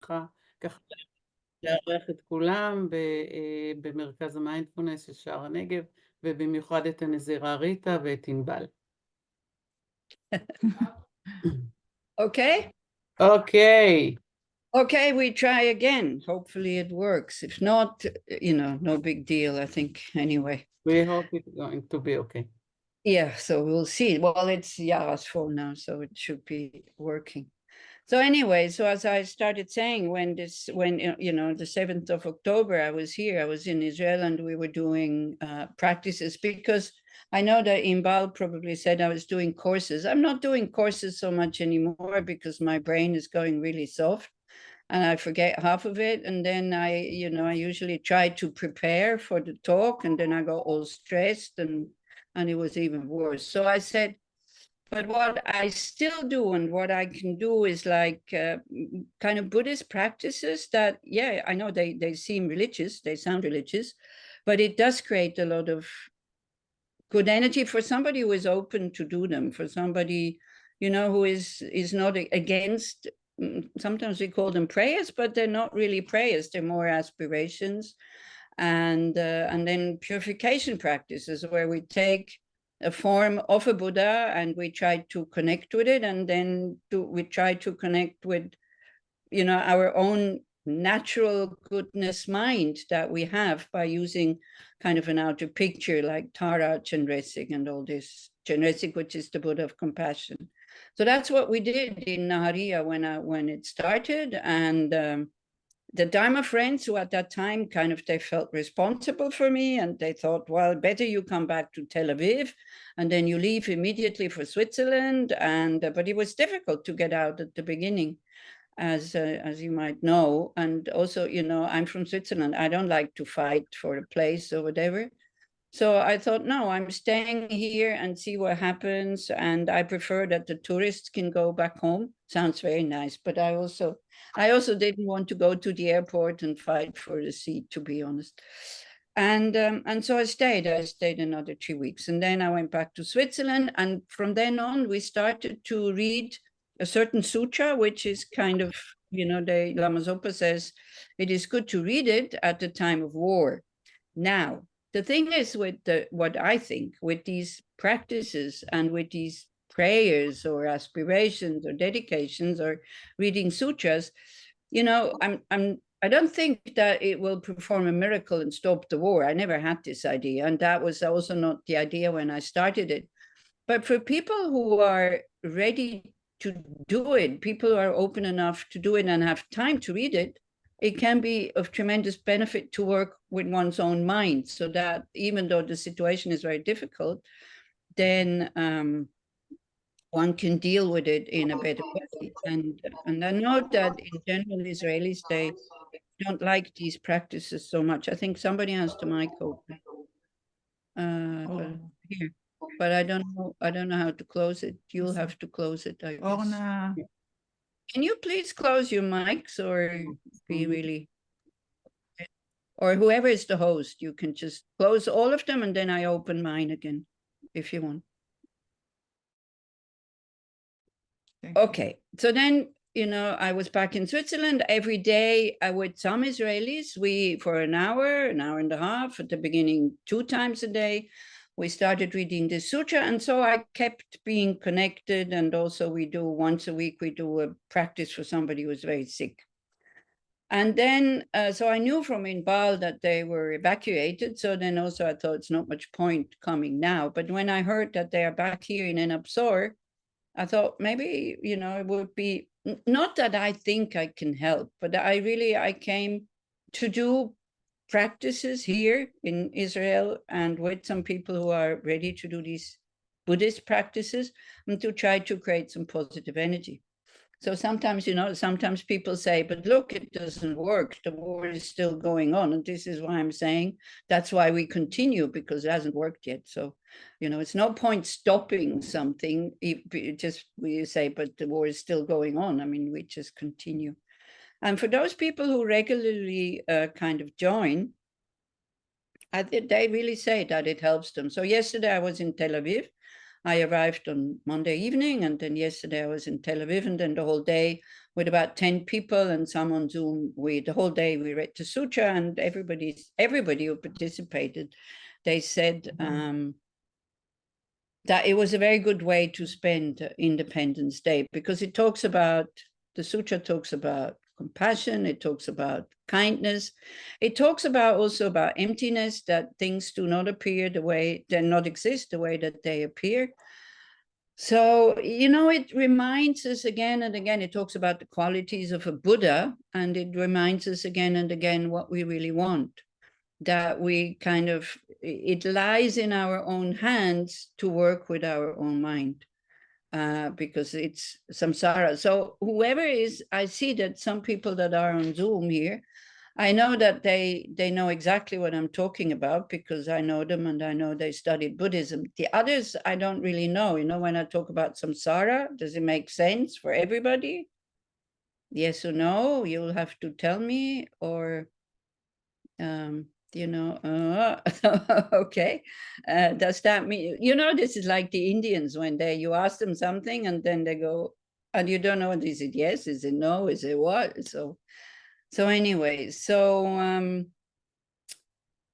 שמחה ככה לארח את כולם במרכז המיינדפולנס של שער הנגב, ובמיוחד את הנזירה ריטה ואת ענבל. Okay? Okay. Okay, we try again. Hopefully it works. If not, no big deal, I think, anyway. We hope it's going to be okay. Yeah, so we'll see. Well, it's Yara's phone now, so it should be working. So anyway, so as I started saying, when the 7th of October, I was here, I was in Israel, and we were doing practices, because I know that Inbal probably said I was doing courses. I'm not doing courses so much anymore because my brain is going really soft and I forget half of it. And then I usually try to prepare for the talk, and then I got all stressed and it was even worse. So I said, but what I still do and what I can do is like kind of Buddhist practices that, yeah, I know they seem religious, they sound religious, but it does create a lot of good energy for somebody who is open to do them, for somebody, who is not against. Sometimes we call them prayers, but they're not really prayers, they're more aspirations. And then purification practices, where we take a form of a Buddha and we try to connect with it, and then we try to connect with our own natural goodness mind that we have by using kind of an outer picture like Tara, Chenresig, and all this. Chenresig, which is the Buddha of compassion. So that's what we did in Nahariya when it started. And the Dharma friends, who at that time they felt responsible for me, and they thought, well, better you come back to Tel Aviv and then you leave immediately for Switzerland. But it was difficult to get out at the beginning, as you might know. And also, I'm from Switzerland. I don't like to fight for a place or whatever. So I thought, no, I'm staying here and see what happens. And I prefer that the tourists can go back home. Sounds very nice. But I also didn't want to go to the airport and fight for the seat, to be honest. And so I stayed another 3 weeks. And then I went back to Switzerland. And from then on, we started to read a certain sutra, which is kind of, the Lama Zopa says, it is good to read it at the time of war. Now, the thing is with what I think with these practices and with these prayers or aspirations or dedications or reading sutras, I don't think that it will perform a miracle and stop the war. I never had this idea, and that was also not the idea when I started it. But for people who are ready to do it, people who are open enough to do it and have time to read it, it can be of tremendous benefit to work with one's own mind, so that even though the situation is very difficult, then one can deal with it in a better way. And I know that in general, Israelis, they don't like these practices so much. I think somebody has the mic open. Here. But I don't know how to close it. You'll have to close it, I guess. Can you please close your mics, or be really, or whoever is the host, you can just close all of them and then I open mine again, if you want. Okay, so then, I was back in Switzerland every day with some Israelis. We, for an hour and a half, at the beginning, 2 times a day, we started reading the sutra. And so I kept being connected. And also we do once a week, we do a practice for somebody who was very sick. And then, so I knew from Inbal that they were evacuated. So then also I thought it's not much point coming now. But when I heard that they are back here in Enabsor, I thought maybe, it would be, not that I think I can help, but I came to do practices here in Israel and with some people who are ready to do these Buddhist practices and to try to create some positive energy. So sometimes, sometimes people say, but look, it doesn't work. The war is still going on. And this is why I'm saying that's why we continue, because it hasn't worked yet. So, it's no point stopping something. We say, but the war is still going on. I mean, we just continue. And for those people who regularly kind of join, they really say that it helps them. So yesterday I was in Tel Aviv. I arrived on Monday evening, and then yesterday I was in Tel Aviv, and then the whole day with about 10 people and some on Zoom. The whole day we read the sutra, and everybody who participated, they said that it was a very good way to spend Independence Day, because it talks about, the sutra talks about compassion, it talks about kindness, it talks about also about emptiness, that things do not appear the way, they not exist the way that they appear. So, you know, it reminds us again and again, it talks about the qualities of a Buddha, and it reminds us again and again what we really want, that we kind of, it lies in our own hands to work with our own mind. Because it's samsara. So whoever is, I see that some people that are on Zoom here, I know that they know exactly what I'm talking about, because I know them and I know they studied Buddhism. The others, I don't really know. You know, when I talk about samsara, does it make sense for everybody? Yes or no? You'll have to tell me, or you know, okay. Does that mean, you know, this is like the Indians, when you ask them something and then they go, and you don't know, is it yes, is it no, is it what? So anyway, so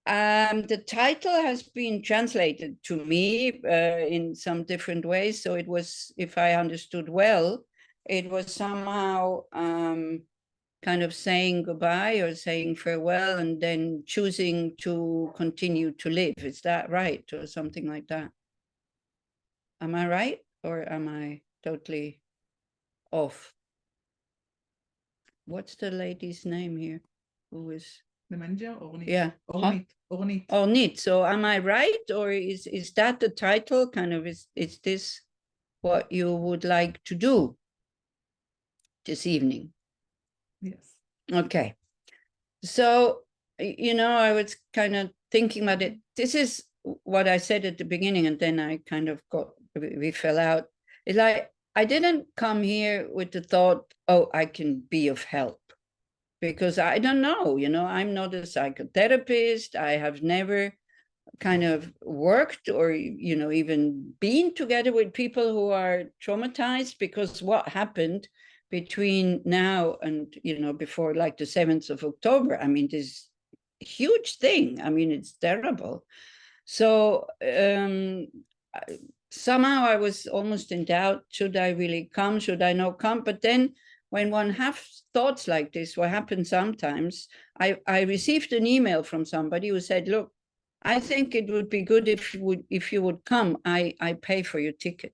the title has been translated to me in some different ways. So it was, if I understood well, it was somehow kind of saying goodbye or saying farewell and then choosing to continue to live. Is that right? Or something like that? Am I right? Or am I totally off? What's the lady's name here? Who is? The manager, Ornit. Yeah. Ornit. Ornit. Ornit. So am I right? Or is that the title? Kind of, is this what you would like to do this evening? Yes. Okay. So, you know, I was kind of thinking about it. This is what I said at the beginning, and then I kind of we fell out. It's like, I didn't come here with the thought, oh, I can be of help, because I don't know, you know, I'm not a psychotherapist. I have never kind of worked or, you know, even been together with people who are traumatized, because what happened between now and, you know, before like the 7th of October, I mean, this huge thing, I mean, it's terrible. So somehow I was almost in doubt, should I really come, should I not come? But then when one has thoughts like this, what happens sometimes, I received an email from somebody who said, look, I think it would be good if you would come, I pay for your ticket.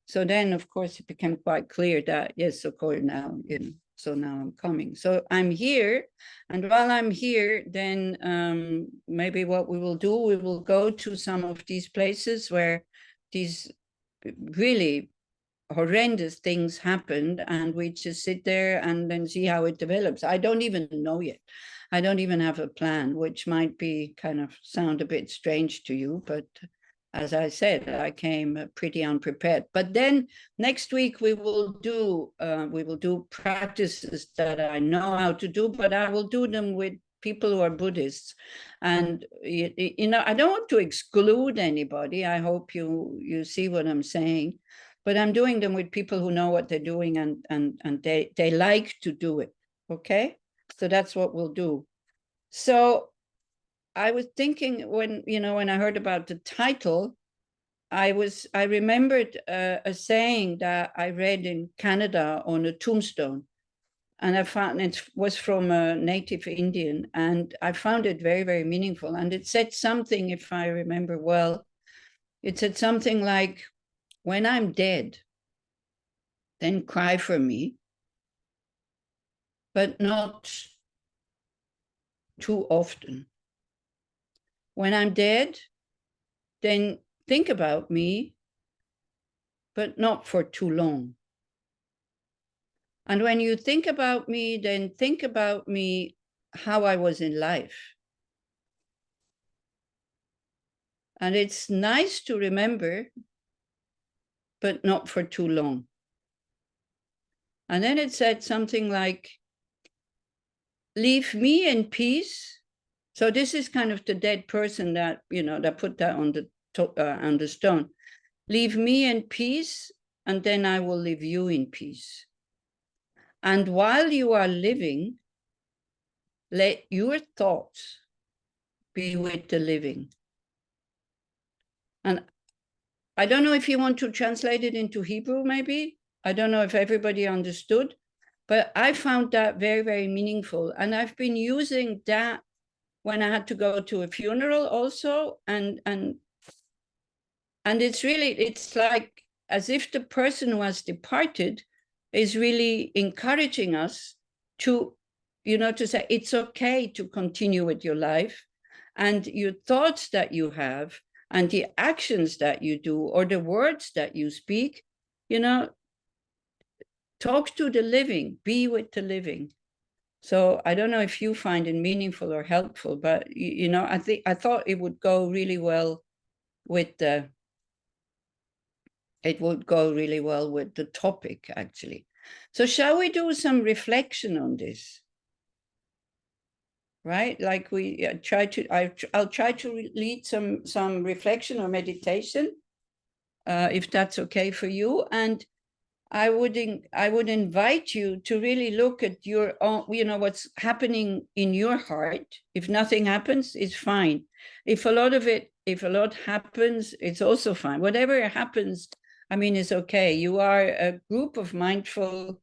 So then, of course, it became quite clear that, yes, of course, now, you know, so now I'm coming. So I'm here, and while I'm here, then maybe what we will do, we will go to some of these places where these really horrendous things happened, and we just sit there and then see how it develops. I don't even know yet. I don't even have a plan, which might be kind of sound a bit strange to you, but as I said, I came pretty unprepared. But then next week we will do practices that I know how to do, but I will do them with people who are Buddhists. And you know, I don't want to exclude anybody. I hope you see what I'm saying. But I'm doing them with people who know what they're doing, and they like to do it. Okay, so that's what we'll do. So I was thinking, when I heard about the title, I remembered a saying that I read in Canada on a tombstone, and I found it was from a native Indian, and I found it very, very meaningful. And it said something, if I remember well, it said something like, when I'm dead, then cry for me, but not too often. When I'm dead, then think about me, but not for too long. And when you think about me, then think about me how I was in life. And it's nice to remember, but not for too long. And then it said something like, leave me in peace. So this is kind of the dead person that, that put that on the stone. leave me in peace, and then I will leave you in peace. And while you are living, let your thoughts be with the living. And I don't know if you want to translate it into Hebrew, maybe. I don't know if everybody understood, but I found that very, very meaningful. And I've been using that when I had to go to a funeral also. And it's really, it's like as if the person who has departed is really encouraging us to, you know, to say it's okay to continue with your life, and your thoughts that you have and the actions that you do or the words that you speak, you know, talk to the living, be with the living. So I don't know if you find it meaningful or helpful, but you know, I thought it would go really well with the topic, actually. So shall we do some reflection on this? Right, like we I'll try to lead some reflection or meditation, if that's okay for you. And I would invite you to really look at your own, you know, what's happening in your heart. If nothing happens, it's fine. If a lot happens, it's also fine. Whatever happens, I mean, it's okay. You are a group of mindfulness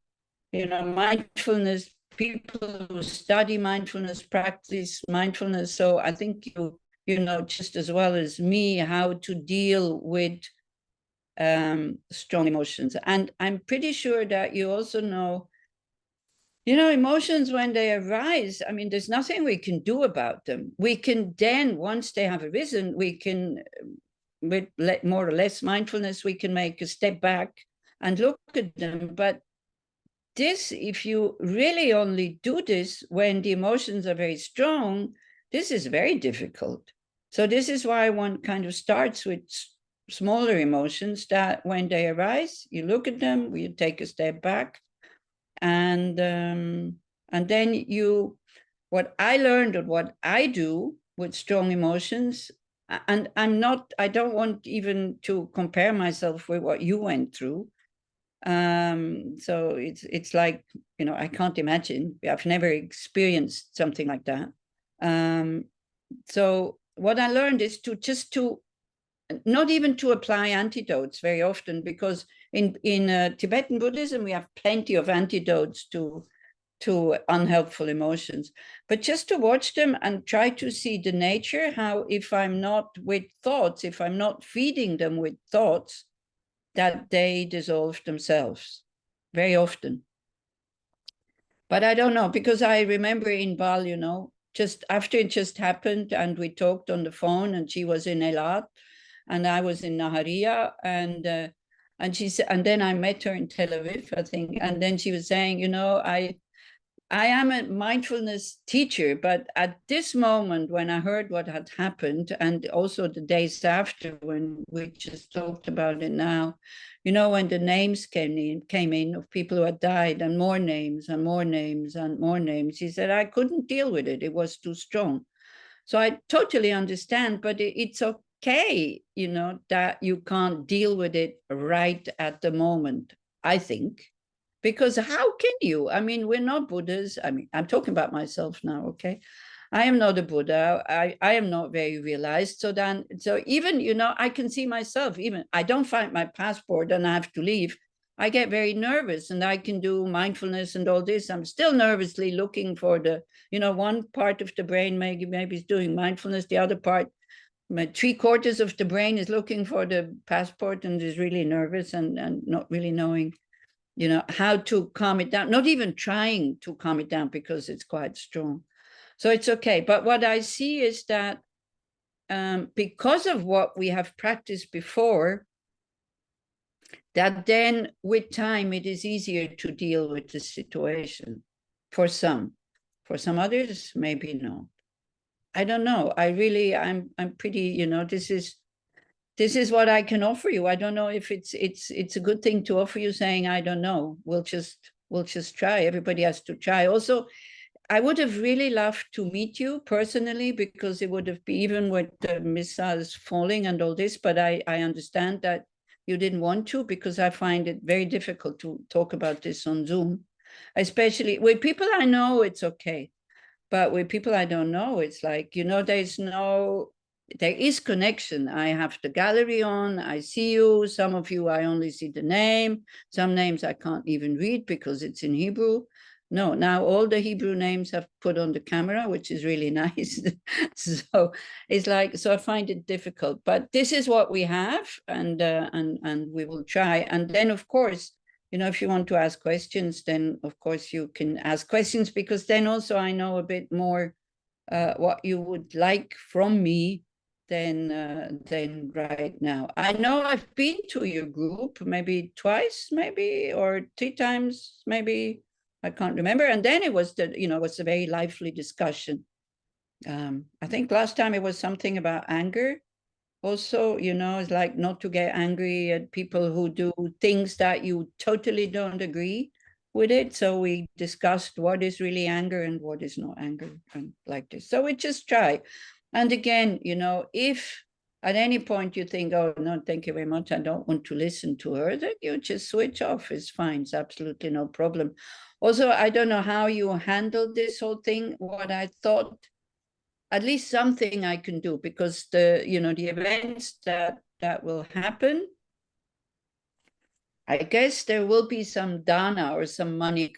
people who study mindfulness, practice mindfulness. So I think you know just as well as me how to deal with strong emotions. And I'm pretty sure that you also know, you know, emotions when they arise, I mean, there's nothing we can do about them. We can then, once they have arisen, we can, with more or less mindfulness, we can make a step back and look at them. But this, if you really only do this when the emotions are very strong, this is very difficult. So this is why one kind of starts with smaller emotions, that when they arise, you look at them, you take a step back, and then what I learned and what I do with strong emotions, and I don't want even to compare myself with what you went through. So it's like, you know, I can't imagine. I've never experienced something like that. So what I learned is to not even to apply antidotes very often, because in Tibetan Buddhism we have plenty of antidotes to unhelpful emotions, but just to watch them and try to see the nature, how if I'm not with thoughts, if I'm not feeding them with thoughts, that they dissolve themselves very often. But I don't know, because I remember in Bali, you know, just after it just happened and we talked on the phone, and she was in Eilat and I was in Naharia, and she said, and then I met her in Tel Aviv, I think, and then she was saying, you know, I am a mindfulness teacher, but at this moment when I heard what had happened, and also the days after when we just talked about it now, you know, when the names came in of people who had died, and more names and more names and more names, he said, I couldn't deal with it. It was too strong. So I totally understand, but it's okay, you know, that you can't deal with it right at the moment, I think. Because how can you? I mean, we're not Buddhas. I mean, I'm talking about myself now, okay? I am not a Buddha. I am not very realized. So even, you know, I can see myself, even I don't find my passport and I have to leave. I get very nervous, and I can do mindfulness and all this. I'm still nervously looking for the, you know, one part of the brain maybe is doing mindfulness. The other part, 3/4 of the brain is looking for the passport and is really nervous and not really knowing, you know, how to calm it down, not even trying to calm it down because it's quite strong. So it's okay. But what I see is that because of what we have practiced before, that then with time, it is easier to deal with the situation for some. For some others, maybe not. I don't know. I'm pretty, you know, this is what I can offer you. I don't know if it's a good thing to offer you, saying, I don't know. We'll just try. Everybody has to try. Also, I would have really loved to meet you personally, because it would have been, even with the missiles falling and all this, but I understand that you didn't want to, because I find it very difficult to talk about this on Zoom, especially with people I know, it's okay. But with people I don't know, it's like, you know, there is connection. I have the gallery on, I see you, some of you, I only see the name, some names I can't even read because it's in Hebrew. No, now all the Hebrew names have put on the camera, which is really nice. So it's like, so I find it difficult, but this is what we have, and we will try. And then, of course, you know, if you want to ask questions, then of course you can ask questions, because then also I know a bit more what you would like from me than right now. I know I've been to your group maybe twice, maybe, or 3 times, maybe. I can't remember. And then it was was a very lively discussion. I think last time it was something about anger. Also, it's like not to get angry at people who do things that you totally don't agree with it. So we discussed what is really anger and what is not anger, and like this. So we just try. And again, if at any point you think, oh, no, thank you very much, I don't want to listen to her, then you just switch off. It's fine. It's absolutely no problem. Also, I don't know how you handled this whole thing. What I thought, at least something I can do, because the events that will happen, I guess there will be some dana or some money,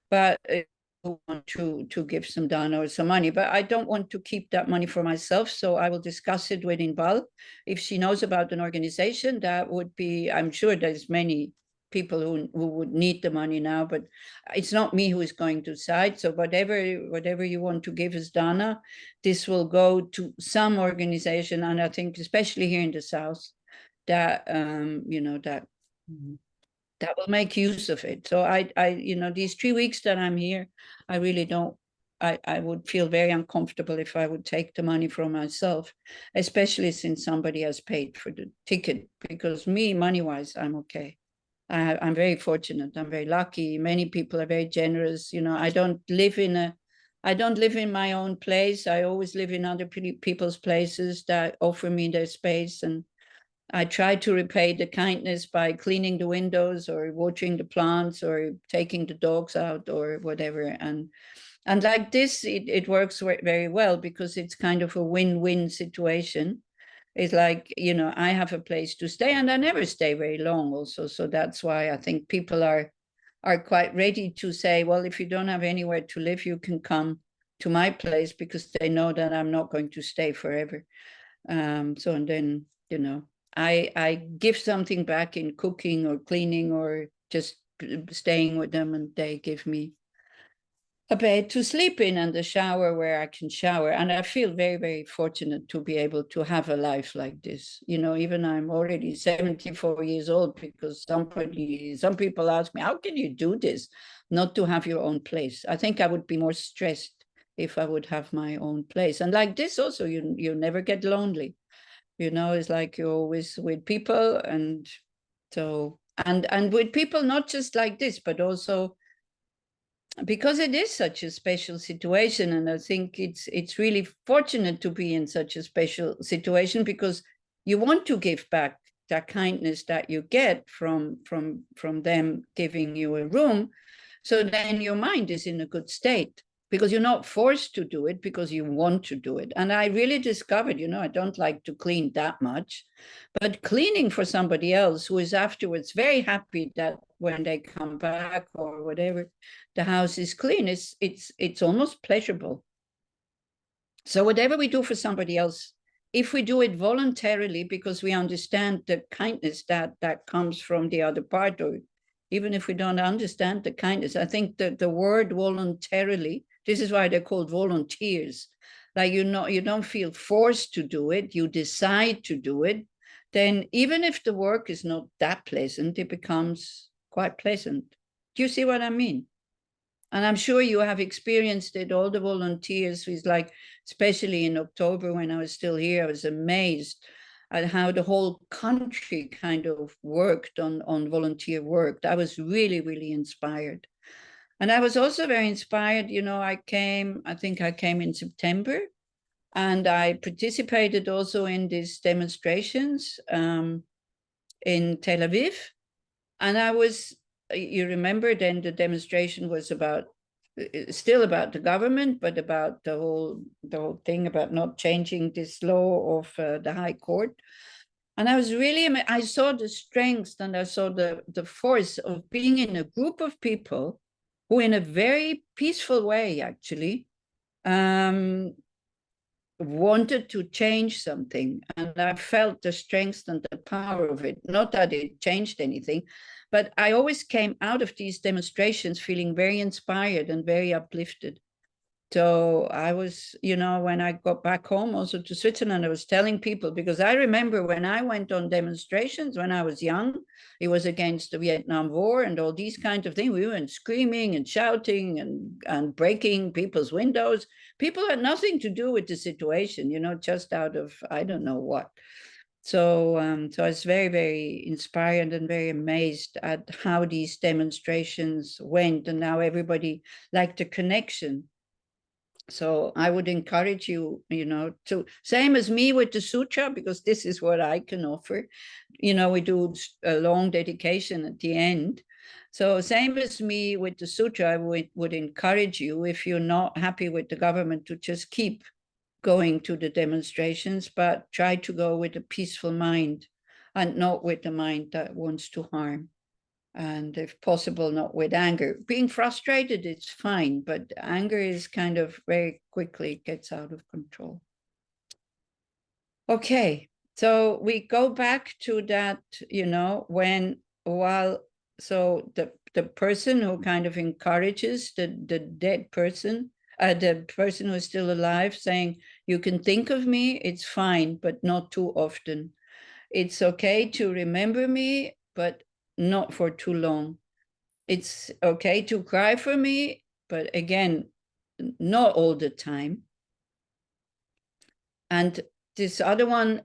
but I want to give some dana or some money, but I don't want to keep that money for myself. So I will discuss it with Inbal. If she knows about an organization, that would be, I'm sure there's many people who would need the money now, but it's not me who is going to decide. So whatever you want to give as dana, this will go to some organization, and I think especially here in the South, that that will make use of it. So I these 3 weeks that I'm here, I really don't, I would feel very uncomfortable if I would take the money from myself, especially since somebody has paid for the ticket, because me, money-wise, I'm okay. I'm very fortunate. I'm very lucky. Many people are very generous. I don't live in my own place. I always live in other people's places that offer me their space, and I try to repay the kindness by cleaning the windows or watering the plants or taking the dogs out or whatever. And like this, it works very well, because it's kind of a win-win situation. It's like, I have a place to stay, and I never stay very long also. So that's why I think people are quite ready to say, well, if you don't have anywhere to live, you can come to my place, because they know that I'm not going to stay forever. So, and then, I give something back in cooking or cleaning or just staying with them, and they give me a bed to sleep in and a shower where I can shower. And I feel very, very fortunate to be able to have a life like this. Even I'm already 74 years old, because some people ask me, how can you do this, not to have your own place? I think I would be more stressed if I would have my own place. And like this also, you never get lonely. It's like you're always with people, and so, and with people, not just like this, but also because it is such a special situation. And I think it's really fortunate to be in such a special situation, because you want to give back that kindness that you get from them giving you a room. So then your mind is in a good state, because you're not forced to do it, because you want to do it. And I really discovered, I don't like to clean that much, but cleaning for somebody else who is afterwards very happy that when they come back or whatever, the house is clean, it's almost pleasurable. So whatever we do for somebody else, if we do it voluntarily, because we understand the kindness that comes from the other part, or even if we don't understand the kindness, I think that the word voluntarily, this is why they're called volunteers. Like, you don't feel forced to do it, you decide to do it. Then even if the work is not that pleasant, it becomes quite pleasant. Do you see what I mean? And I'm sure you have experienced it, all the volunteers, who's like, especially in October when I was still here, I was amazed at how the whole country kind of worked on volunteer work. I was really, really inspired. And I was also very inspired, I think I came in September, and I participated also in these demonstrations in Tel Aviv. And you remember then the demonstration was still about the government, but about the whole thing about not changing this law of the High Court. And I saw the strength and I saw the force of being in a group of people who in a very peaceful way, actually, wanted to change something. And I felt the strength and the power of it. Not that it changed anything, but I always came out of these demonstrations feeling very inspired and very uplifted. So I was, when I got back home also to Switzerland, I was telling people, because I remember when I went on demonstrations when I was young, it was against the Vietnam War and all these kinds of things. We went screaming and shouting and breaking people's windows. People had nothing to do with the situation, just out of, I don't know what. So I was very, very inspired and very amazed at how these demonstrations went, and now everybody liked the connection. So I would encourage you, to same as me with the sutra, because this is what I can offer. We do a long dedication at the end. So same as me with the sutra, I would encourage you, if you're not happy with the government, to just keep going to the demonstrations, but try to go with a peaceful mind and not with the mind that wants to harm. And if possible, not with anger. Being frustrated, it's fine, but anger is kind of very quickly gets out of control. Okay, so we go back to that, so the person who kind of encourages the dead person, the person who's still alive, saying, you can think of me, it's fine, but not too often. It's okay to remember me, but not for too long. It's okay to cry for me, but again, not all the time. And this other one,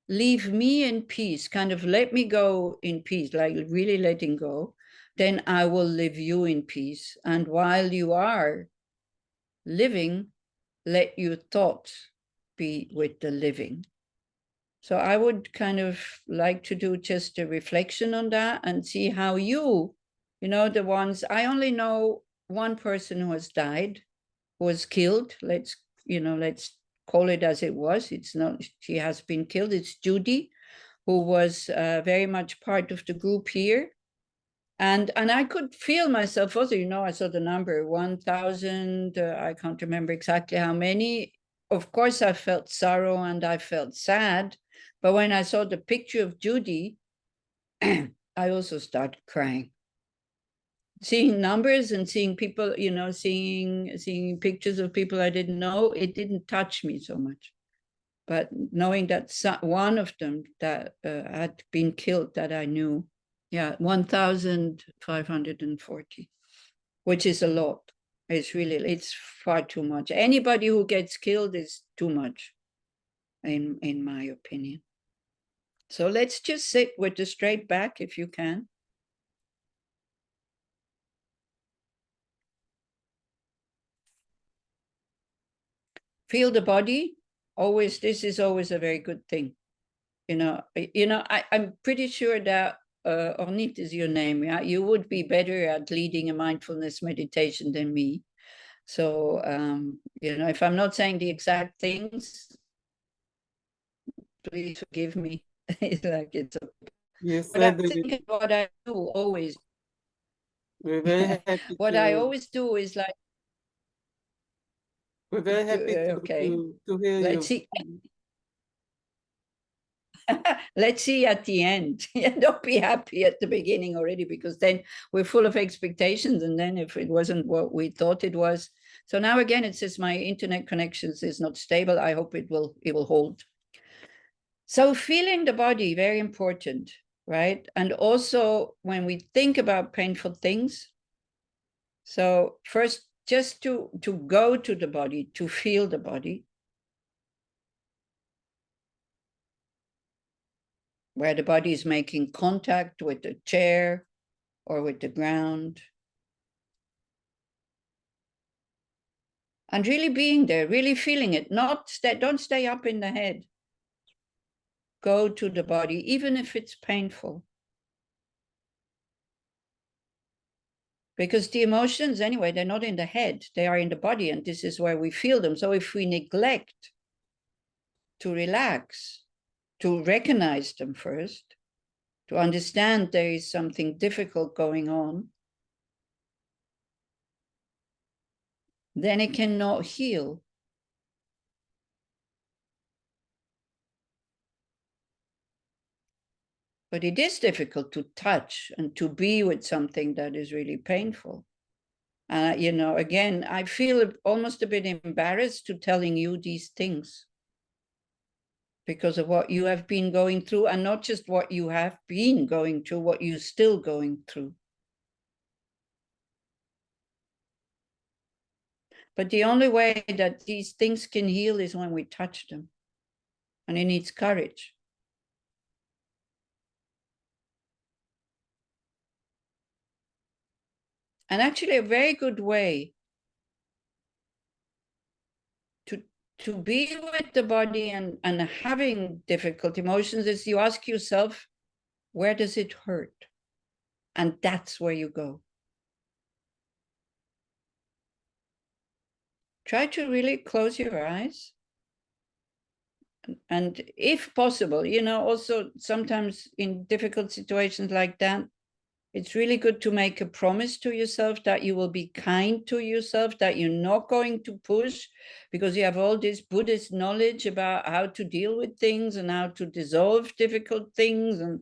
leave me in peace, kind of let me go in peace, like really letting go, then I will leave you in peace. And while you are living, let your thoughts be with the living. So I would kind of like to do just a reflection on that and see how the ones, I only know one person who has died, who was killed. Let's call it as it was. It's not, she has been killed. It's Judy, who was very much part of the group here. And I could feel myself also, I saw the number 1,000, I can't remember exactly how many. Of course, I felt sorrow and I felt sad. But when I saw the picture of Judy, I also started crying. Seeing numbers and seeing people, seeing pictures of people I didn't know, it didn't touch me so much. But knowing that one of them that had been killed that I knew, 1,540, which is a lot. It's far too much. Anybody who gets killed is too much, in my opinion. So let's just sit with the straight back if you can. Feel the body. Always, this is always a very good thing. I'm pretty sure that Ornit is your name. Yeah, you would be better at leading a mindfulness meditation than me. So, if I'm not saying the exact things, please forgive me. It's like it's. Yes, But I think what I do always. we're very happy. What I always do is like. We're very happy to hear Let's you. see. Let's see at the end. Don't be happy at the beginning already, because then we're full of expectations. And then if it wasn't what we thought it was. So now again, it says my internet connections is not stable. I hope it will hold. So feeling the body, very important, right? And also when we think about painful things. So first, just to go to the body, to feel the body. Where the body is making contact with the chair or with the ground. And really being there, really feeling it, don't stay up in the head. go to the body, even if it's painful. Because the emotions, anyway, they're not in the head, they are in the body, and this is where we feel them. So if we neglect to relax, to recognize them first, to understand there is something difficult going on, then it cannot heal. But it is difficult to touch and to be with something that is really painful. You know, again, I feel almost a bit embarrassed to telling you these things because of what you have been going through, and not just what you have been going through, what you're still going through. But the only way that these things can heal is when we touch them. And it needs courage. And actually a very good way to be with the body and having difficult emotions is you ask yourself, where does it hurt? And that's where you go. Try to really close your eyes. And if possible, you know, also sometimes in difficult situations like that, it's really good to make a promise to yourself that you will be kind to yourself, that you're not going to push, because you have all this Buddhist knowledge about how to deal with things and how to dissolve difficult things and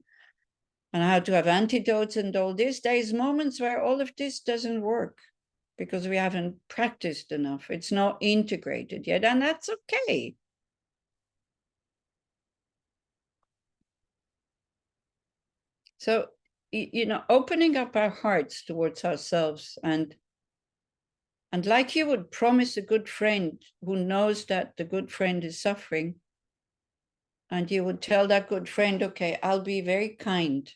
how to have antidotes and all this. There's moments where all of this doesn't work because we haven't practiced enough. It's not integrated yet, and that's okay. So, you know, opening up our hearts towards ourselves and like you would promise a good friend who knows that the good friend is suffering, and you would tell that good friend, okay, I'll be very kind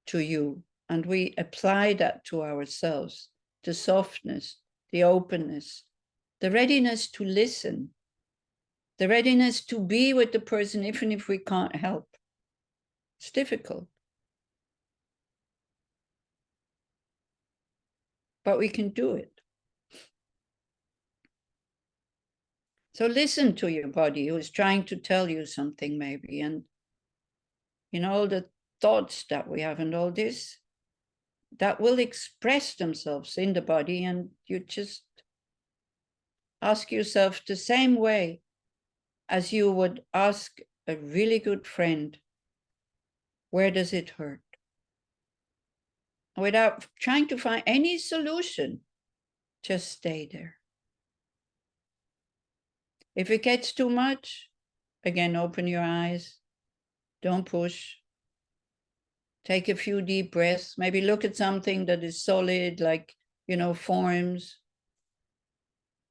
to you. And we apply that to ourselves, the softness, the openness, the readiness to listen, the readiness to be with the person even if we can't help. It's difficult. But we can do it. So listen to your body who is trying to tell you something maybe, and you know, all the thoughts that we have and all this, that will express themselves in the body, and you just ask yourself the same way as you would ask a really good friend, where does it hurt? Without trying to find any solution, just stay there. If it gets too much, again, open your eyes, don't push. Take a few deep breaths, maybe look at something that is solid, like, you know, forms,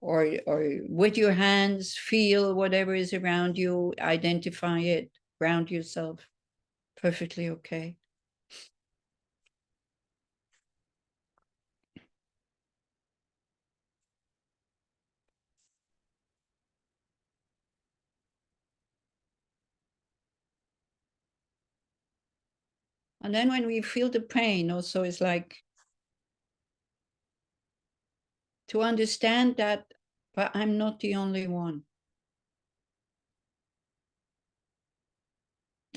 or with your hands, feel whatever is around you, identify it, ground yourself, perfectly okay. And then when we feel the pain also, it's like to understand that, but I'm not the only one.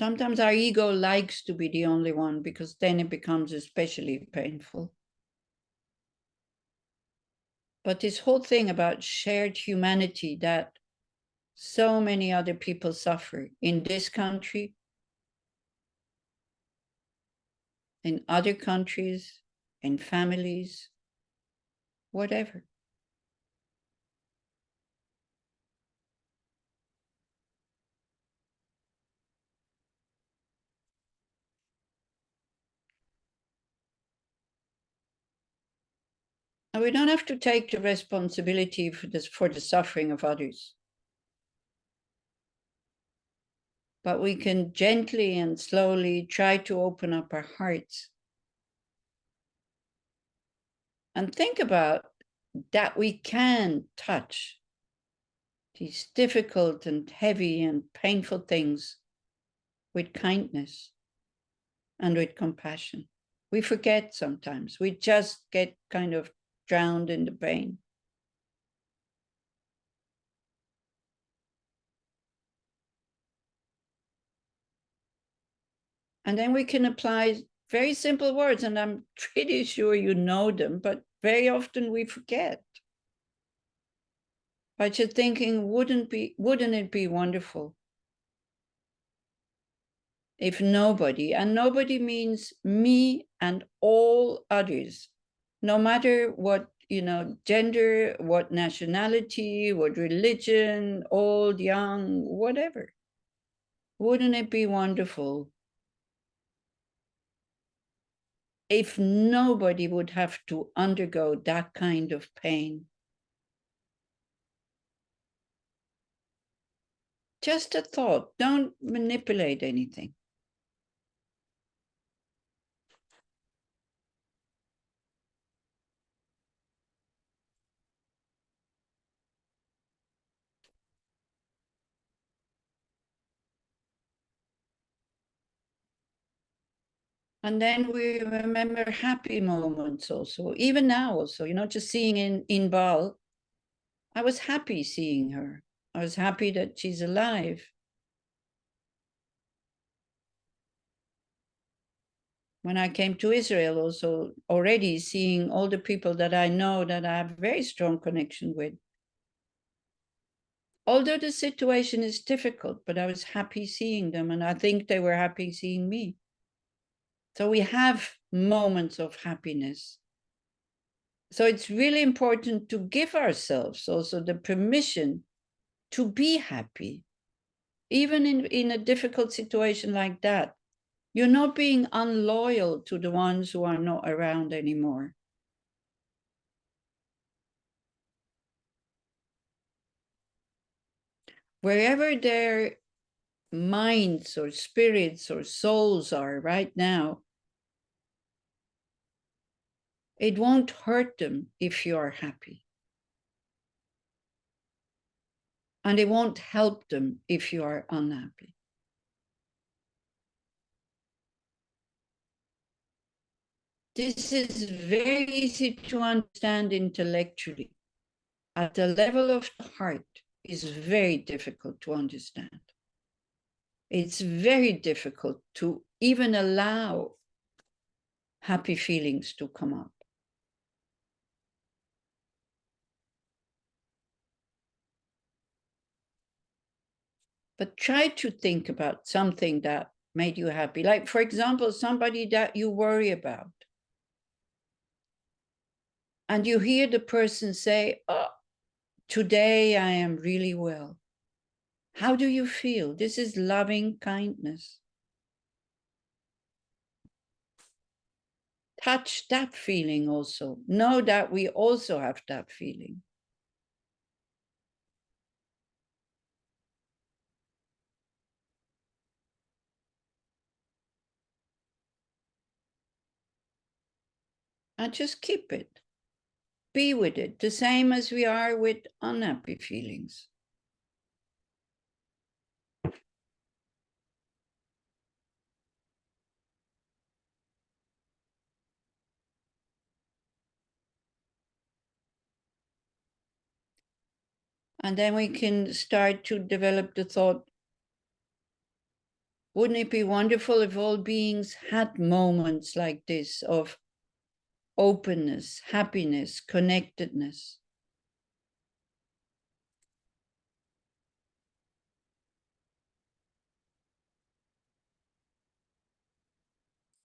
Sometimes our ego likes to be the only one because then it becomes especially painful. But this whole thing about shared humanity, that so many other people suffer in this country, in other countries, in families, whatever. And we don't have to take the responsibility for the suffering of others. But we can gently and slowly try to open up our hearts and think about that we can touch these difficult and heavy and painful things with kindness and with compassion. We forget sometimes. We just get kind of drowned in the pain. And then we can apply very simple words, and I'm pretty sure you know them, but very often we forget. But you're thinking, wouldn't it be wonderful if nobody, and nobody means me and all others, no matter what, gender, what nationality, what religion, old, young, whatever. Wouldn't it be wonderful if nobody would have to undergo that kind of pain? Just a thought. Don't manipulate anything. And then we remember happy moments also, even now also, just seeing in Bal, I was happy seeing her. I was happy that she's alive. When I came to Israel also, already seeing all the people that I know that I have a very strong connection with. Although the situation is difficult, but I was happy seeing them, and I think they were happy seeing me. So we have moments of happiness. So it's really important to give ourselves also the permission to be happy. Even in a difficult situation like that, you're not being unloyal to the ones who are not around anymore. Wherever their minds or spirits or souls are right now, it won't hurt them if you are happy. And it won't help them if you are unhappy. This is very easy to understand intellectually. At the level of the heart, is very difficult to understand. It's very difficult to even allow happy feelings to come up. But try to think about something that made you happy. Like, for example, somebody that you worry about. And you hear the person say, oh, today I am really well. How do you feel? This is loving kindness. Touch that feeling also. Know that we also have that feeling. And just keep it. Be with it, the same as we are with unhappy feelings. And then we can start to develop the thought, wouldn't it be wonderful if all beings had moments like this of openness, happiness, connectedness?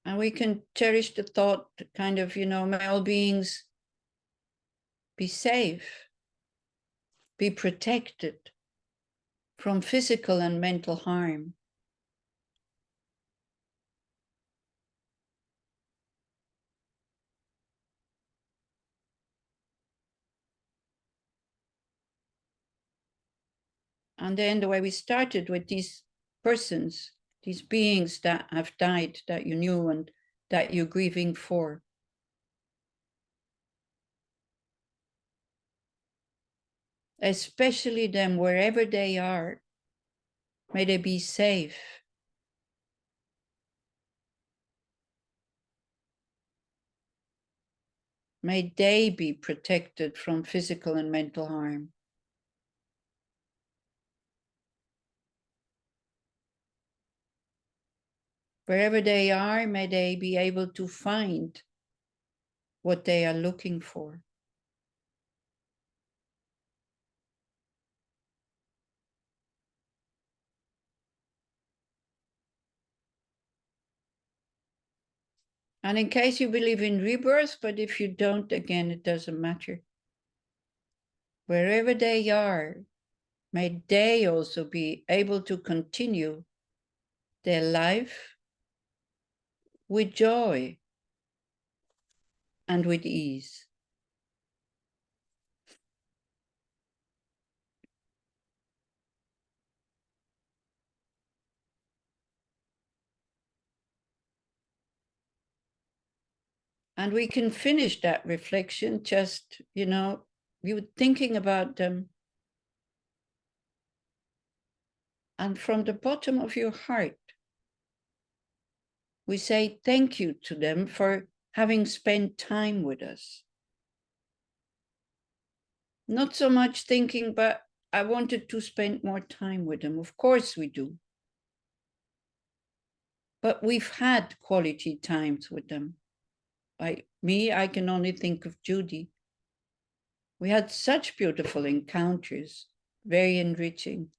And we can cherish the thought, kind of, may all beings be safe, be protected from physical and mental harm. And then the way we started with these persons, these beings that have died, that you knew and that you're grieving for. Especially them, wherever they are, may they be safe, May they be protected from physical and mental harm. Wherever they are, may they be able to find what they are looking for. And in case you believe in rebirth, but if you don't, again, it doesn't matter. Wherever they are, may they also be able to continue their life with joy and with ease. And we can finish that reflection just, you thinking about them. And from the bottom of your heart, we say thank you to them for having spent time with us. Not so much thinking, but I wanted to spend more time with them. Of course we do. But we've had quality times with them. I can only think of Judy. We had such beautiful encounters, very enriching.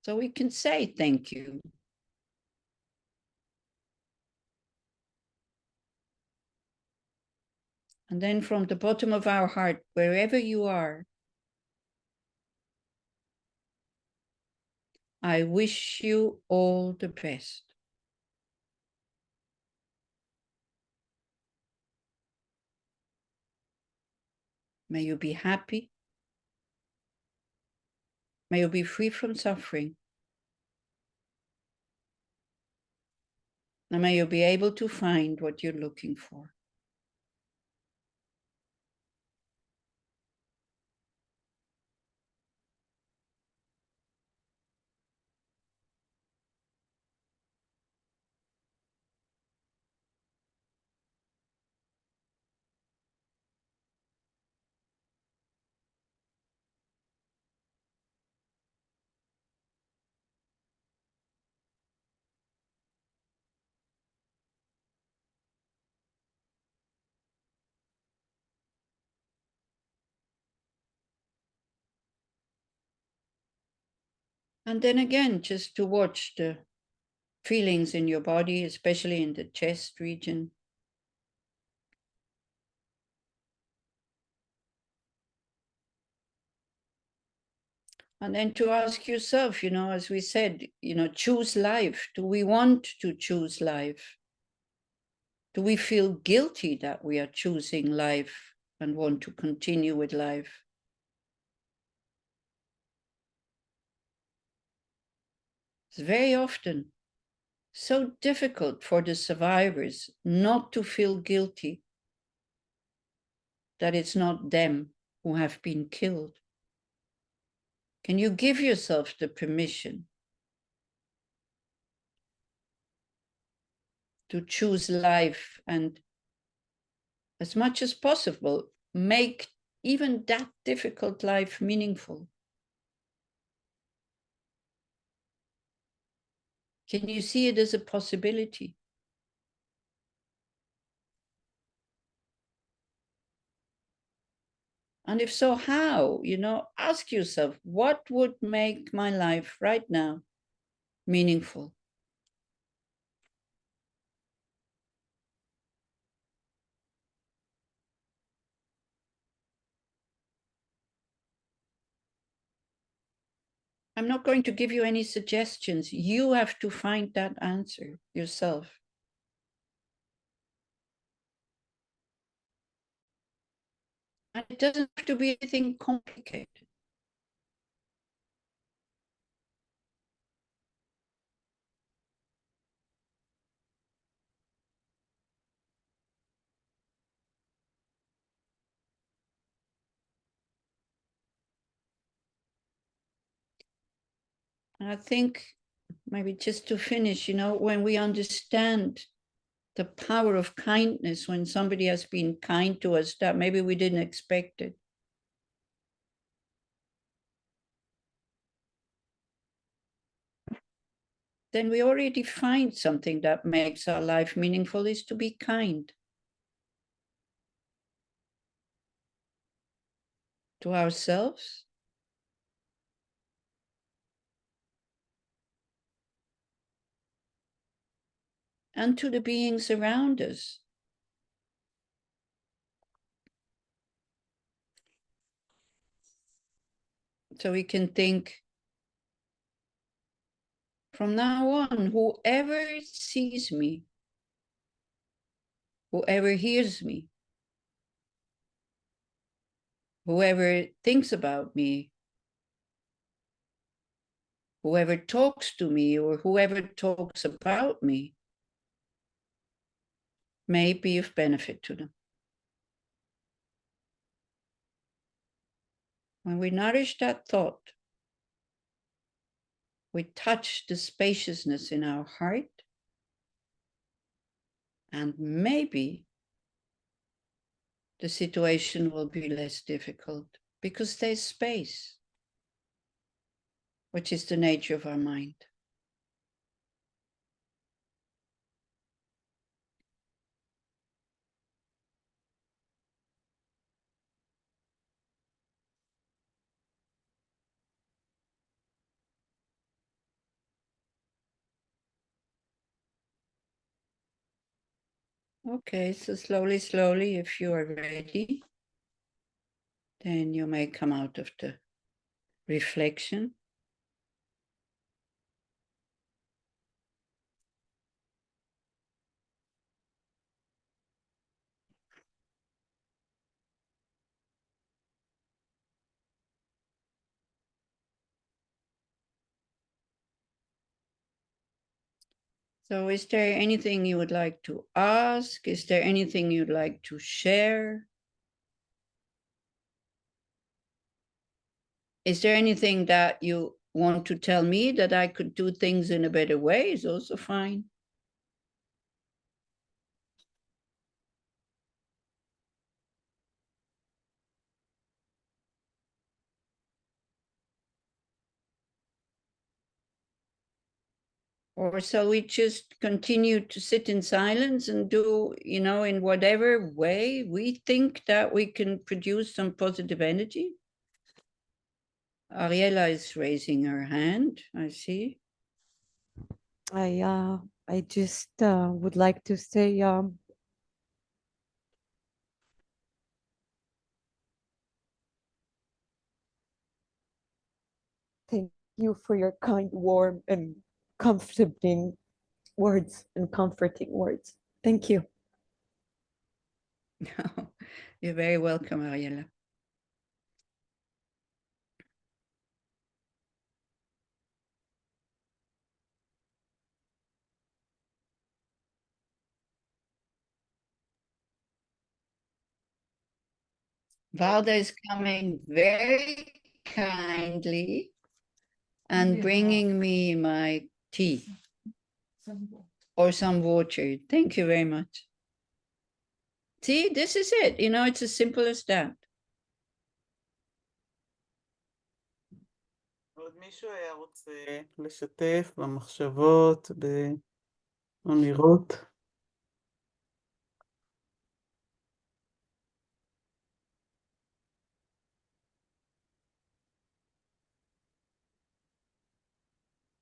So we can say thank you. And then from the bottom of our heart, wherever you are, I wish you all the best. May you be happy. May you be free from suffering. And may you be able to find what you're looking for. And then again, just to watch the feelings in your body, especially in the chest region. And then to ask yourself, as we said, choose life. Do we want to choose life? Do we feel guilty that we are choosing life and want to continue with life? It's very often so difficult for the survivors not to feel guilty that it's not them who have been killed. Can you give yourself the permission to choose life and, as much as possible, make even that difficult life meaningful? Can you see it as a possibility? And if so, how? Ask yourself, what would make my life right now meaningful? I'm not going to give you any suggestions. You have to find that answer yourself. And it doesn't have to be anything complicated. And I think maybe just to finish, when we understand the power of kindness when somebody has been kind to us that maybe we didn't expect it. Then we already find something that makes our life meaningful, is to be kind to ourselves and to the beings around us. So we can think, from now on, whoever sees me, whoever hears me, whoever thinks about me, whoever talks to me or whoever talks about me, may be of benefit to them. When we nourish that thought, we touch the spaciousness in our heart, and maybe the situation will be less difficult because there's space, which is the nature of our mind. Okay, so slowly, slowly, if you are ready, then you may come out of the reflection. So is there anything you would like to ask? Is there anything you'd like to share? Is there anything that you want to tell me that I could do things in a better way? Is also fine. Or shall we just continue to sit in silence and do, in whatever way we think that we can produce some positive energy? Ariela is raising her hand, I see. I just would like to say thank you for your kind, warm, and comforting words and comforting words. Thank you. You're very welcome, Ariela. Valda is coming very kindly and bringing me my tea or some water. Thank you very much. See, this is it. It's as simple as that. עוד מישהו היה רוצה לשתף במחשבות, באמירות?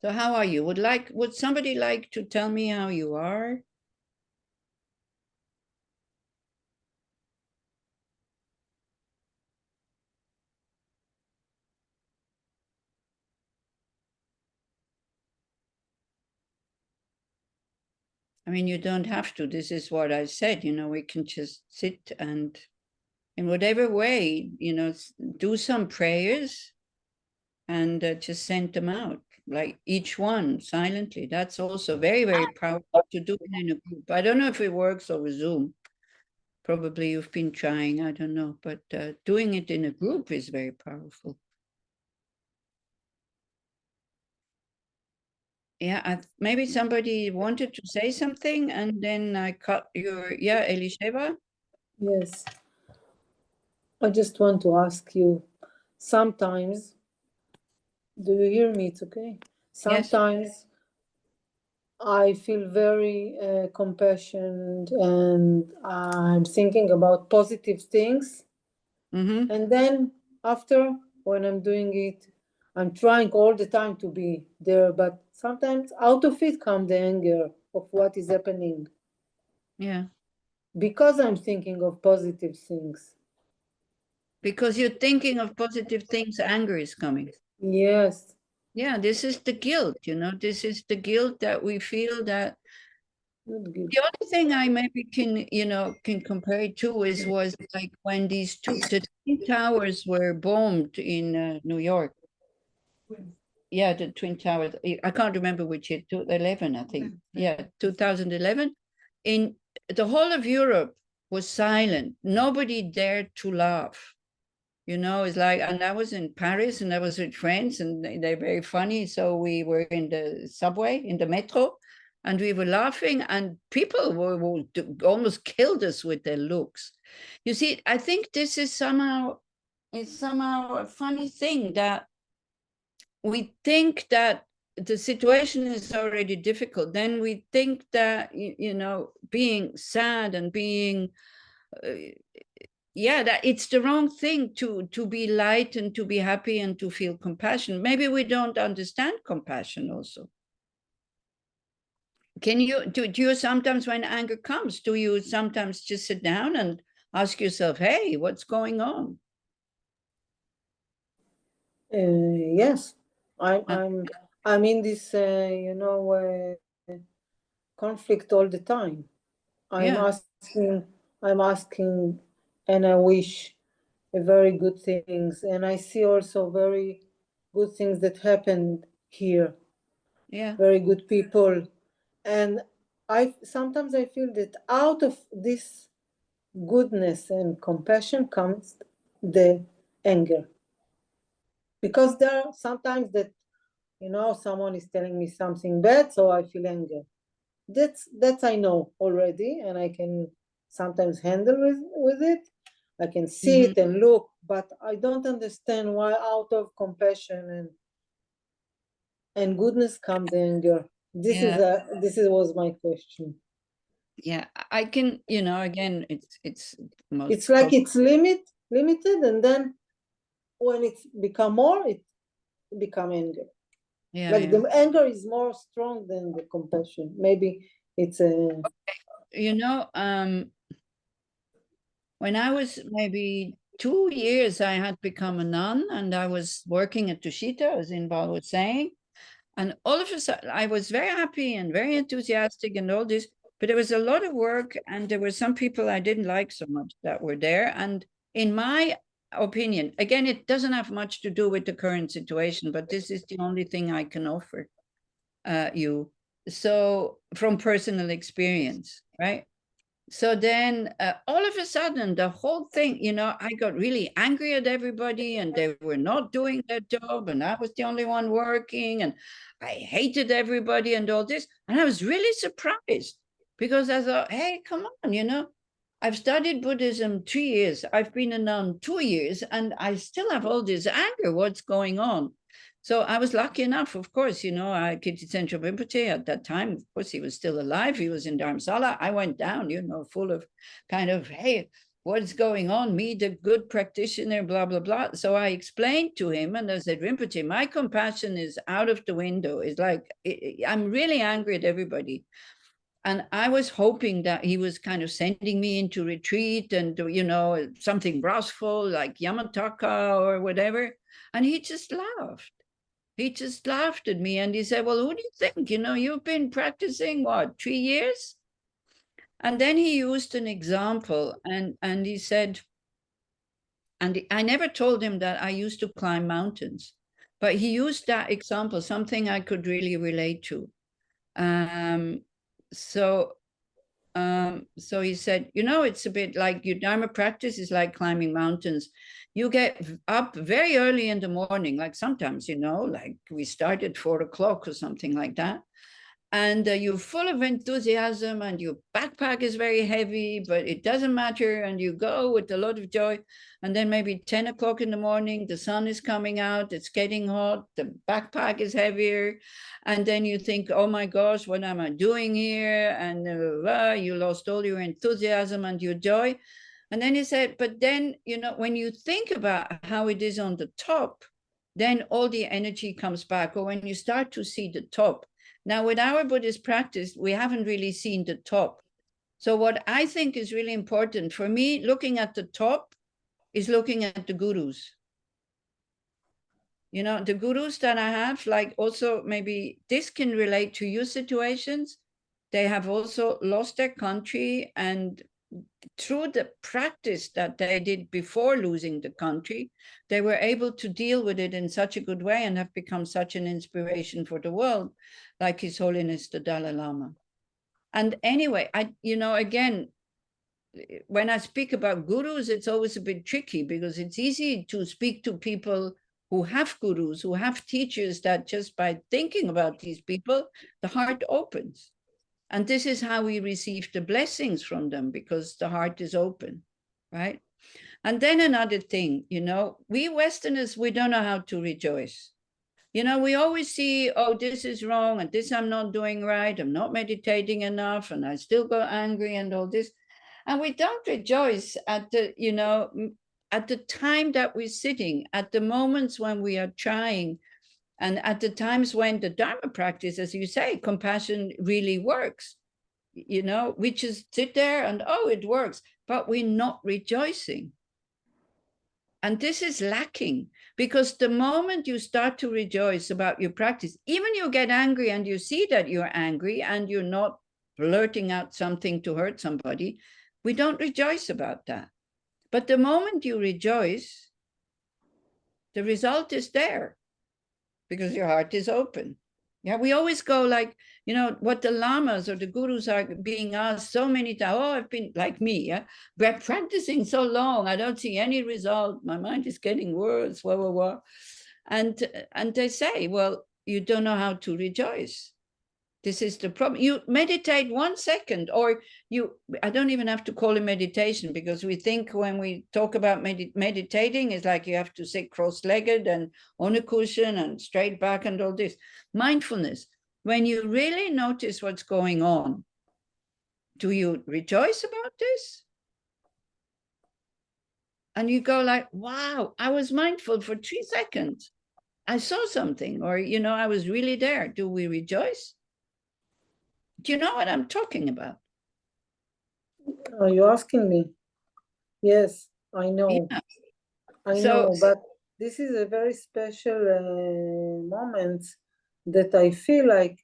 So how are you? Would somebody like to tell me how you are? I mean, you don't have to. This is what I said, we can just sit and in whatever way, do some prayers and just send them out, like each one silently. That's also very, very powerful to do it in a group. I don't know if it works over Zoom. Probably you've been trying, I don't know, but doing it in a group is very powerful. Yeah, maybe somebody wanted to say something and then I cut your, yeah, Elisheva? Yes, I just want to ask you, sometimes, do you hear me? It's okay. Yes. Sometimes I feel very compassionate and I'm thinking about positive things. Mm-hmm. And then after, when I'm doing it, I'm trying all the time to be there, but sometimes out of it comes the anger of what is happening. Yeah. Because I'm thinking of positive things. Because you're thinking of positive things, anger is coming. Yes. Yeah, this is the guilt, you know, this is the guilt that we feel that Not good. the only thing I maybe can, you know, can compare it to was like when the Twin Towers were bombed in New York. Yeah, the Twin Towers. I can't remember which year, 2011, I think. Yeah, 2011. In the whole of Europe was silent. Nobody dared to laugh. You know, it's like, and I was in Paris and I was with friends and they're very funny. So we were in the subway, in the metro, and we were laughing and people were almost killed us with their looks. You see, I think this is somehow, it's somehow a funny thing that we think that the situation is already difficult. Then we think that, you know, being sad and being, yeah, that it's the wrong thing to be light and to be happy and to feel compassion. Maybe we don't understand compassion also. Can you, do you sometimes when anger comes, do you sometimes just sit down and ask yourself, hey, what's going on? Yes, I'm in this you know conflict all the time. I'm Yeah. asking, and I wish very good things, and I see also very good things that happened here. Yeah. Very good people, and I sometimes I feel that out of this goodness and compassion comes the anger, because there are sometimes that, you know, someone is telling me something bad, so I feel anger. That's I know already, and I can sometimes handle with it. I can see it and look, but I don't understand why out of compassion and goodness comes anger. This was my question. Yeah, I can, you know, again, it's most. It's like it's limited, and then when it's become more, it become anger. Yeah, Like yeah. the anger is more strong than the compassion. Maybe it's a. You know, when I was maybe 2 years, I had become a nun and I was working at Tushita, as Inbal was saying. And all of a sudden, I was very happy and very enthusiastic and all this, but there was a lot of work and there were some people I didn't like so much that were there. And in my opinion, again, it doesn't have much to do with the current situation, but this is the only thing I can offer you. So from personal experience, right? So then all of a sudden, the whole thing, you know, I got really angry at everybody and they were not doing their job and I was the only one working and I hated everybody and all this. And I was really surprised because I thought, hey, come on, you know, I've studied Buddhism 3 years. I've been a nun 2 years and I still have all this anger. What's going on? So I was lucky enough, of course, you know, Kirti Central Rinpoche at that time, of course, he was still alive. He was in Dharamsala. I went down, you know, full of kind of, hey, what's going on? Me, the good practitioner, blah, blah, blah. So I explained to him and I said, Rinpoche, my compassion is out of the window. It's like, I'm really angry at everybody. And I was hoping that he was kind of sending me into retreat and, you know, something wrathful like Yamataka or whatever. And he just laughed. He just laughed at me and he said, well, who do you think? You know, you've been practicing, what, 3 years? And then he used an example and he said, and I never told him that I used to climb mountains, but he used that example, something I could really relate to. So So he said, you know, it's a bit like your Dharma practice is like climbing mountains. You get up very early in the morning, like sometimes, you know, like we start at 4 o'clock or something like that. And you're full of enthusiasm and your backpack is very heavy, but it doesn't matter. And you go with a lot of joy. And then maybe 10 o'clock in the morning, the sun is coming out, it's getting hot, the backpack is heavier. And then you think, oh my gosh, what am I doing here? And you lost all your enthusiasm and your joy. And then he said, but then, you know, when you think about how it is on the top, then all the energy comes back. Or when you start to see the top. Now, with our Buddhist practice, we haven't really seen the top. So what I think is really important for me, looking at the top, is looking at the gurus. You know, the gurus that I have, like also maybe this can relate to your situations. They have also lost their country, and through the practice that they did before losing the country, they were able to deal with it in such a good way and have become such an inspiration for the world, like His Holiness the Dalai Lama. And anyway, you know, again, when I speak about gurus, it's always a bit tricky because it's easy to speak to people who have gurus, who have teachers, that just by thinking about these people, the heart opens. And this is how we receive the blessings from them, because the heart is open, right? And then another thing, you know, we Westerners, we don't know how to rejoice. You know, we always see, oh, this is wrong and this I'm not doing right. I'm not meditating enough and I still go angry and all this. And we don't rejoice at the, you know, at the time that we're sitting, at the moments when we are trying, and at the times when the Dharma practice, as you say, compassion really works. You know, we just sit there and, oh, it works, but we're not rejoicing. And this is lacking, because the moment you start to rejoice about your practice, even you get angry and you see that you're angry and you're not blurting out something to hurt somebody, we don't rejoice about that. But the moment you rejoice, the result is there because your heart is open. Yeah, we always go like, you know, what the lamas or the gurus are being asked so many times, oh, I've been like me, yeah, we're practicing so long, I don't see any result, my mind is getting worse, blah, blah, blah. And they say, well, you don't know how to rejoice. This is the problem. You meditate 1 second, or I don't even have to call it meditation, because we think when we talk about meditating, it's like you have to sit cross-legged and on a cushion and straight back and all this. Mindfulness, when you really notice what's going on, do you rejoice about this? And you go like, wow, I was mindful for 3 seconds. I saw something, or, you know, I was really there. Do we rejoice? Do you know what I'm talking about? Are you asking me? Yes, I know. Yeah. I So- know, but this is a very special moment that I feel like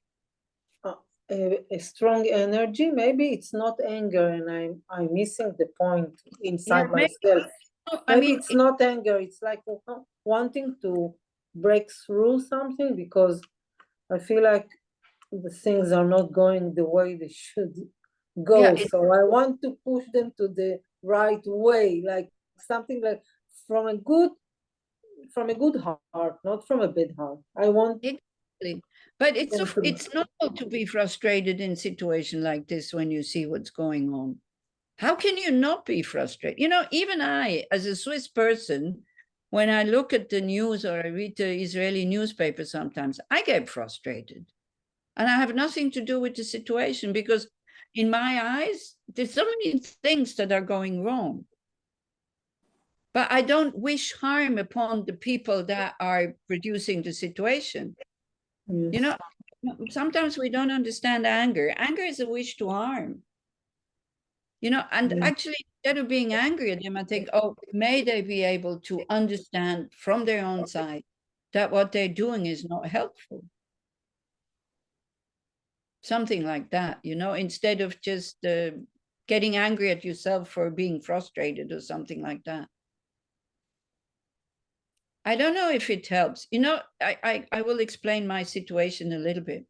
a strong energy. Maybe it's not anger, and I'm missing the point inside Yeah, maybe- myself. I Maybe mean, it's not anger. It's like wanting to break through something, because I feel like the things are not going the way they should go. Yeah, So I want to push them to the right way, like something like from a good heart, not from a bad heart. I want exactly. But it's them to- it's normal to be frustrated in a situation like this when you see what's going on. How can you not be frustrated? You know, even I, as a Swiss person, when I look at the news or I read the Israeli newspaper sometimes, I get frustrated. And I have nothing to do with the situation, because in my eyes, there's so many things that are going wrong. But I don't wish harm upon the people that are producing the situation. Yes. You know, sometimes we don't understand anger. Anger is a wish to harm. You know, and Yeah. actually, instead of being angry at them, I think, oh, may they be able to understand from their own side that what they're doing is not helpful. Something like that, you know, instead of just getting angry at yourself for being frustrated or something like that. I don't know if it helps. You know, I will explain my situation a little bit.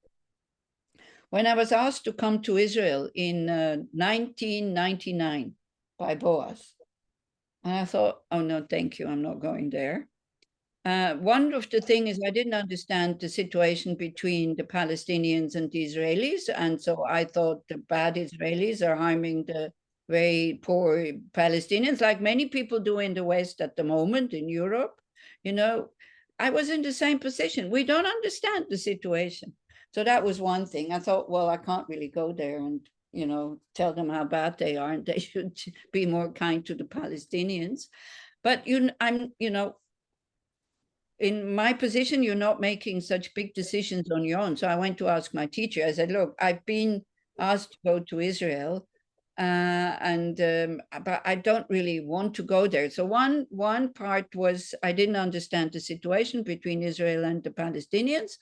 when I was asked to come to Israel in 1999 by Boaz. And I thought, oh no, thank you, I'm not going there. One of the things is I didn't understand the situation between the Palestinians and the Israelis. And so I thought the bad Israelis are harming the very poor Palestinians, like many people do in the West at the moment, in Europe. You know, I was in the same position. We don't understand the situation. So that was one thing. I thought, well, I can't really go there and, you know, tell them how bad they are and they should be more kind to the Palestinians. But I'm, you know, in my position, you're not making such big decisions on your own. So I went to ask my teacher. I said, look, I've been asked to go to Israel, but I don't really want to go there. So one part was I didn't understand the situation between Israel and the Palestinians.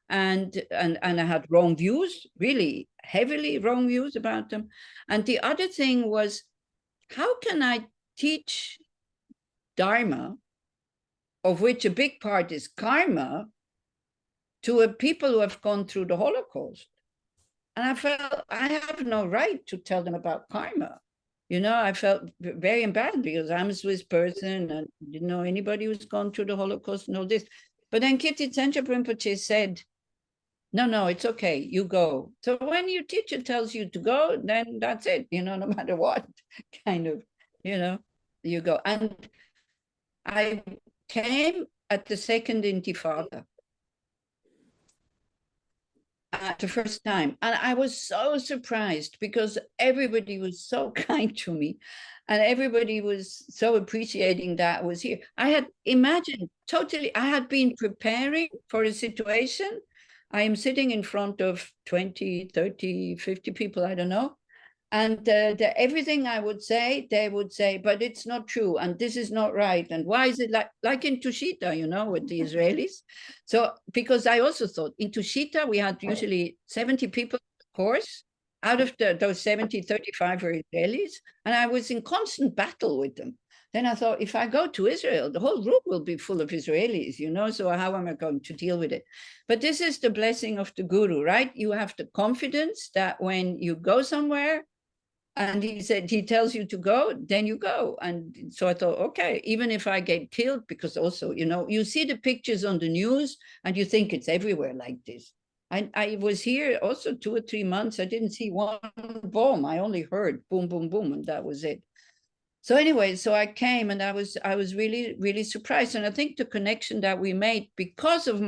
And I had wrong views, really heavily wrong views about them. And the other thing was, how can I teach Dharma, of which a big part is karma, to a people who have gone through the Holocaust? And I felt I have no right to tell them about karma. You know, I felt very embarrassed because I'm a Swiss person and didn't know anybody who's gone through the Holocaust and all this. But then Kitty Tsenchep Rinpoche said, no, it's okay, you go. So when your teacher tells you to go, then that's it, you know, no matter what, kind of, you know, you go. And I came at the second Intifada, the first time. And I was so surprised because everybody was so kind to me and everybody was so appreciating that I was here. I had imagined totally, I had been preparing for a situation. I am sitting in front of 20, 30, 50 people, I don't know. And everything I would say, they would say, but it's not true. And this is not right. And why is it like in Tushita, you know, with the Israelis? So, because I also thought in Tushita, we had usually 70 people in the course. Out of those 70, 35 were Israelis. And I was in constant battle with them. Then I thought, if I go to Israel, the whole room will be full of Israelis, you know, so how am I going to deal with it? But this is the blessing of the guru, right? You have the confidence that when you go somewhere, and he said, he tells you to go, then you go. And so I thought, okay, even if I get killed, because also, you know, you see the pictures on the news and you think it's everywhere like this. I was here also 2 or 3 months. I didn't see one bomb. I only heard boom, boom, boom, and that was it. So anyway, so I came and I was really, really surprised. And I think the connection that we made because of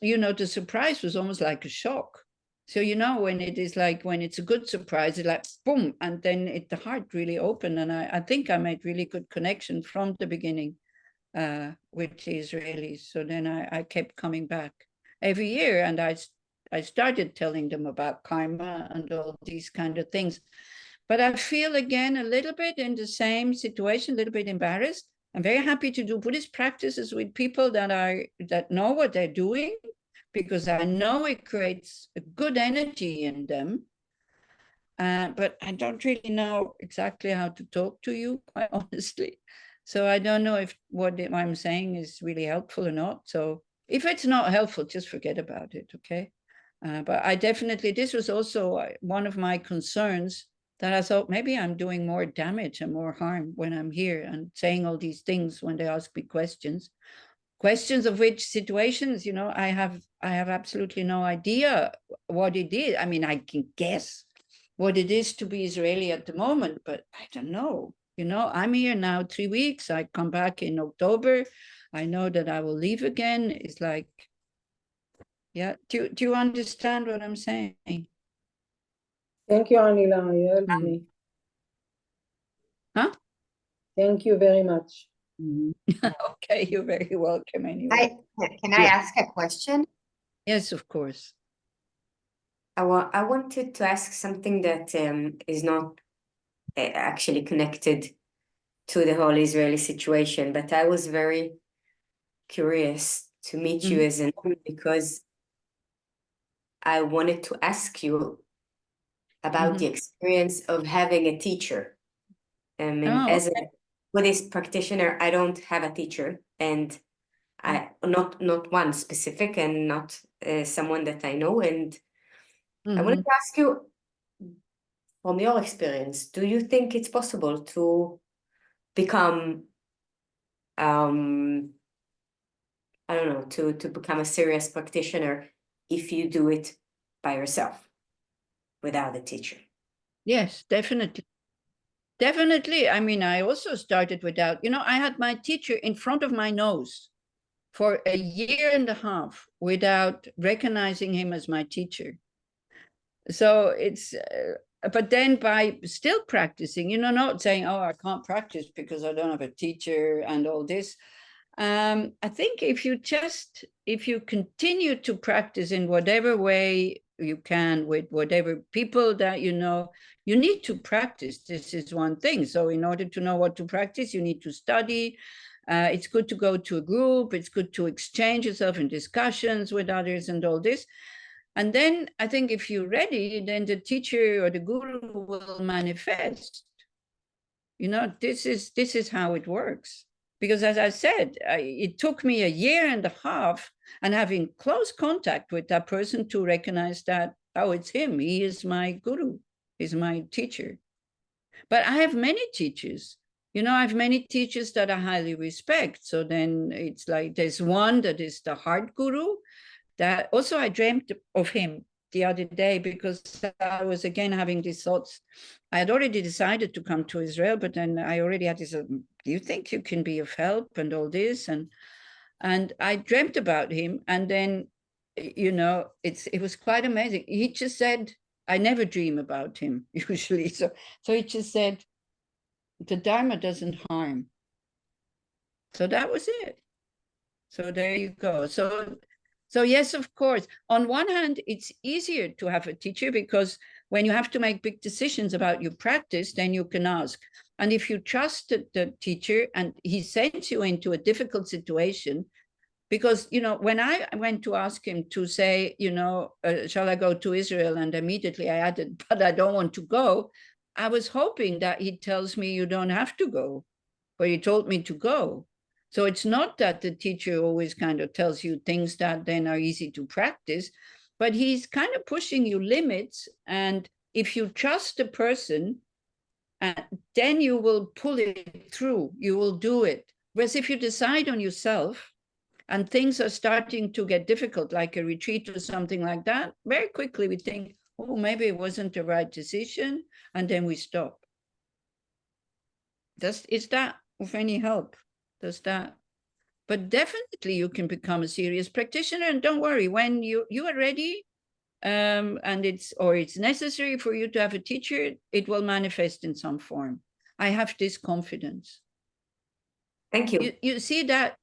you know, the surprise was almost like a shock. So, you know, when it is like, when it's a good surprise, it's like, boom, and then the heart really opened. And I think I made really good connection from the beginning with the Israelis. So then I kept coming back every year. And I started telling them about karma and all these kind of things. But I feel again a little bit in the same situation, a little bit embarrassed. I'm very happy to do Buddhist practices with people that know what they're doing, because I know it creates a good energy in them. But I don't really know exactly how to talk to you, quite honestly. So I don't know if what I'm saying is really helpful or not. So if it's not helpful, just forget about it, okay? But I definitely, this was also one of my concerns, that I thought maybe I'm doing more damage and more harm when I'm here and saying all these things when they ask me questions of which situations, you know, I have absolutely no idea what it is. I mean, I can guess what it is to be Israeli at the moment, but I don't know. You know, I'm here now 3 weeks. I come back in October. I know that I will leave again. It's like, yeah. Do you understand what I'm saying? Thank you, Anila. You helped me. Huh? Thank you very much. Okay, you're very welcome anyway. Can I Yeah. ask a question? Yes, of course. I wanted to ask something that is not actually connected to the whole Israeli situation, but I was very curious to meet you as a nun because I wanted to ask you about the experience of having a teacher. As a Buddhist practitioner, I don't have a teacher, and I not one specific, and not someone that I know. And I wanted to ask you, from your experience, do you think it's possible to become, I don't know, to become a serious practitioner if you do it by yourself, without a teacher? Yes, definitely. Definitely. I mean, I also started without, I had my teacher in front of my nose for a year and a half without recognizing him as my teacher. So it's, but then by still practicing, not saying, oh, I can't practice because I don't have a teacher and all this. I think if you continue to practice in whatever way you can with whatever people that you need to practice. This is one thing. So in order to know what to practice, you need to study. It's good to go to a group. It's good to exchange yourself in discussions with others and all this. And then I think if you're ready, then the teacher or the guru will manifest. This is how it works. Because as I said, it took me a year and a half and having close contact with that person to recognize that, oh, it's him. He is my guru. He's my teacher. But I have many teachers. I have many teachers that I highly respect. So then it's like there's one that is the heart guru. That also I dreamt of him the other day because I was again having these thoughts. I had already decided to come to Israel, but then I already had this, do you think you can be of help and all this? And I dreamt about him. And then, it was quite amazing. He just said, I never dream about him usually. So he just said, the Dharma doesn't harm. So that was it. So there you go. So yes, of course, on one hand, it's easier to have a teacher because when you have to make big decisions about your practice, then you can ask. And if you trust the teacher and he sends you into a difficult situation, because, when I went to ask him to say, shall I go to Israel? And immediately I added, but I don't want to go. I was hoping that he tells me you don't have to go, but he told me to go. So it's not that the teacher always kind of tells you things that then are easy to practice, but he's kind of pushing you limits. And if you trust the person, then you will pull it through, you will do it. Whereas if you decide on yourself and things are starting to get difficult, like a retreat or something like that, very quickly we think, oh, maybe it wasn't the right decision. And then we stop. Is that of any help? Does that? But definitely you can become a serious practitioner, and don't worry, when you are ready, and it's necessary for you to have a teacher, it will manifest in some form. I have this confidence. Thank you. You see that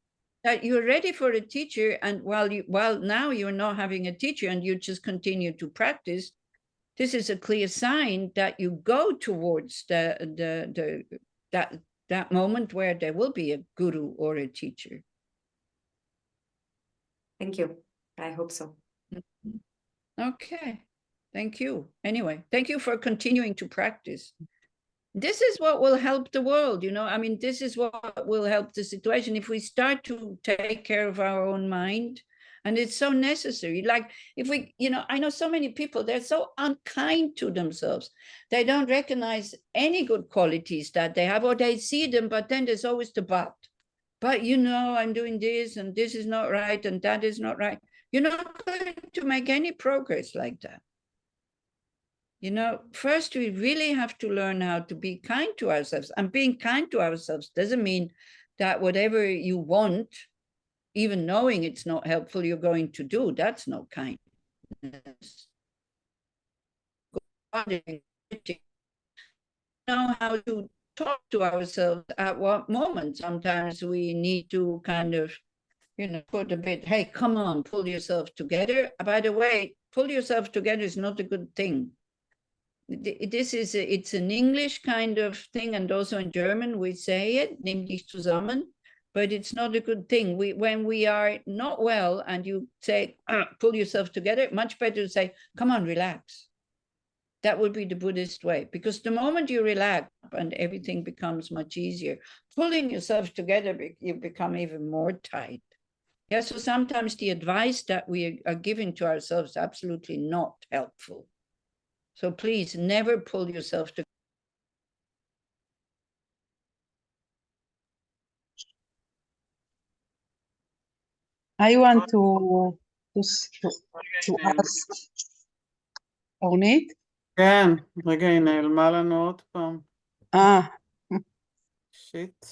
you're ready for a teacher, and while now you're not having a teacher and you just continue to practice, this is a clear sign that you go towards that moment where there will be a guru or a teacher. Thank you. I hope so. Okay. Thank you. Anyway, thank you for continuing to practice. This is what will help the world, this is what will help the situation if we start to take care of our own mind. And it's so necessary. Like if we, I know so many people, they're so unkind to themselves. They don't recognize any good qualities that they have, or they see them, but then there's always the but. But, I'm doing this and this is not right and that is not right. You're not going to make any progress like that. First we really have to learn how to be kind to ourselves. And being kind to ourselves doesn't mean that whatever you want, even knowing it's not helpful, you're going to do. That's not kindness. Know how to talk to ourselves at what moment. Sometimes we need to kind of, put a bit, hey, come on, pull yourself together. By the way, pull yourself together is not a good thing. It's an English kind of thing, and also in German we say it, nimm dich zusammen, but it's not a good thing. When we are not well and you say, pull yourself together, much better to say, come on, relax. That would be the Buddhist way, because the moment you relax and everything becomes much easier, pulling yourself together, you become even more tight. Yeah, so sometimes the advice that we are giving to ourselves is absolutely not helpful. So please never pull yourself to. I want to ask אורנית? כן, רגע, היא נעלמה לנו עוד פעם. שיט.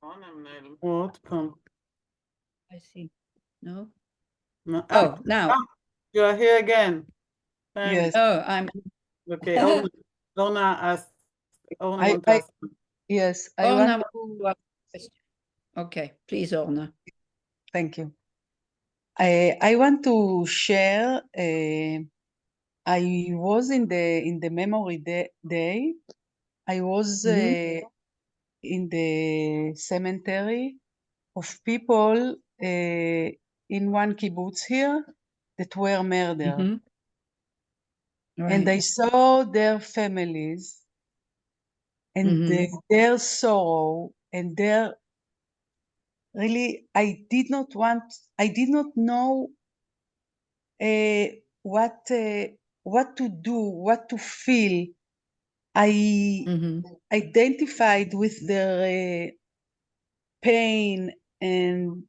הם נעלמו עוד פעם. I see. No? No. Oh, now. You are here again. Yes. Oh, I'm. Okay, Orna asked. Orna wants to ask. Yes, I Orna want wants to ask a question. Okay, please, Orna. Thank you. I want to share. I was in the memory day. I was in the cemetery of people in one kibbutz here that were murdered. And I saw their families and their sorrow and their really, I did not know what to do, what to feel. I identified with their pain and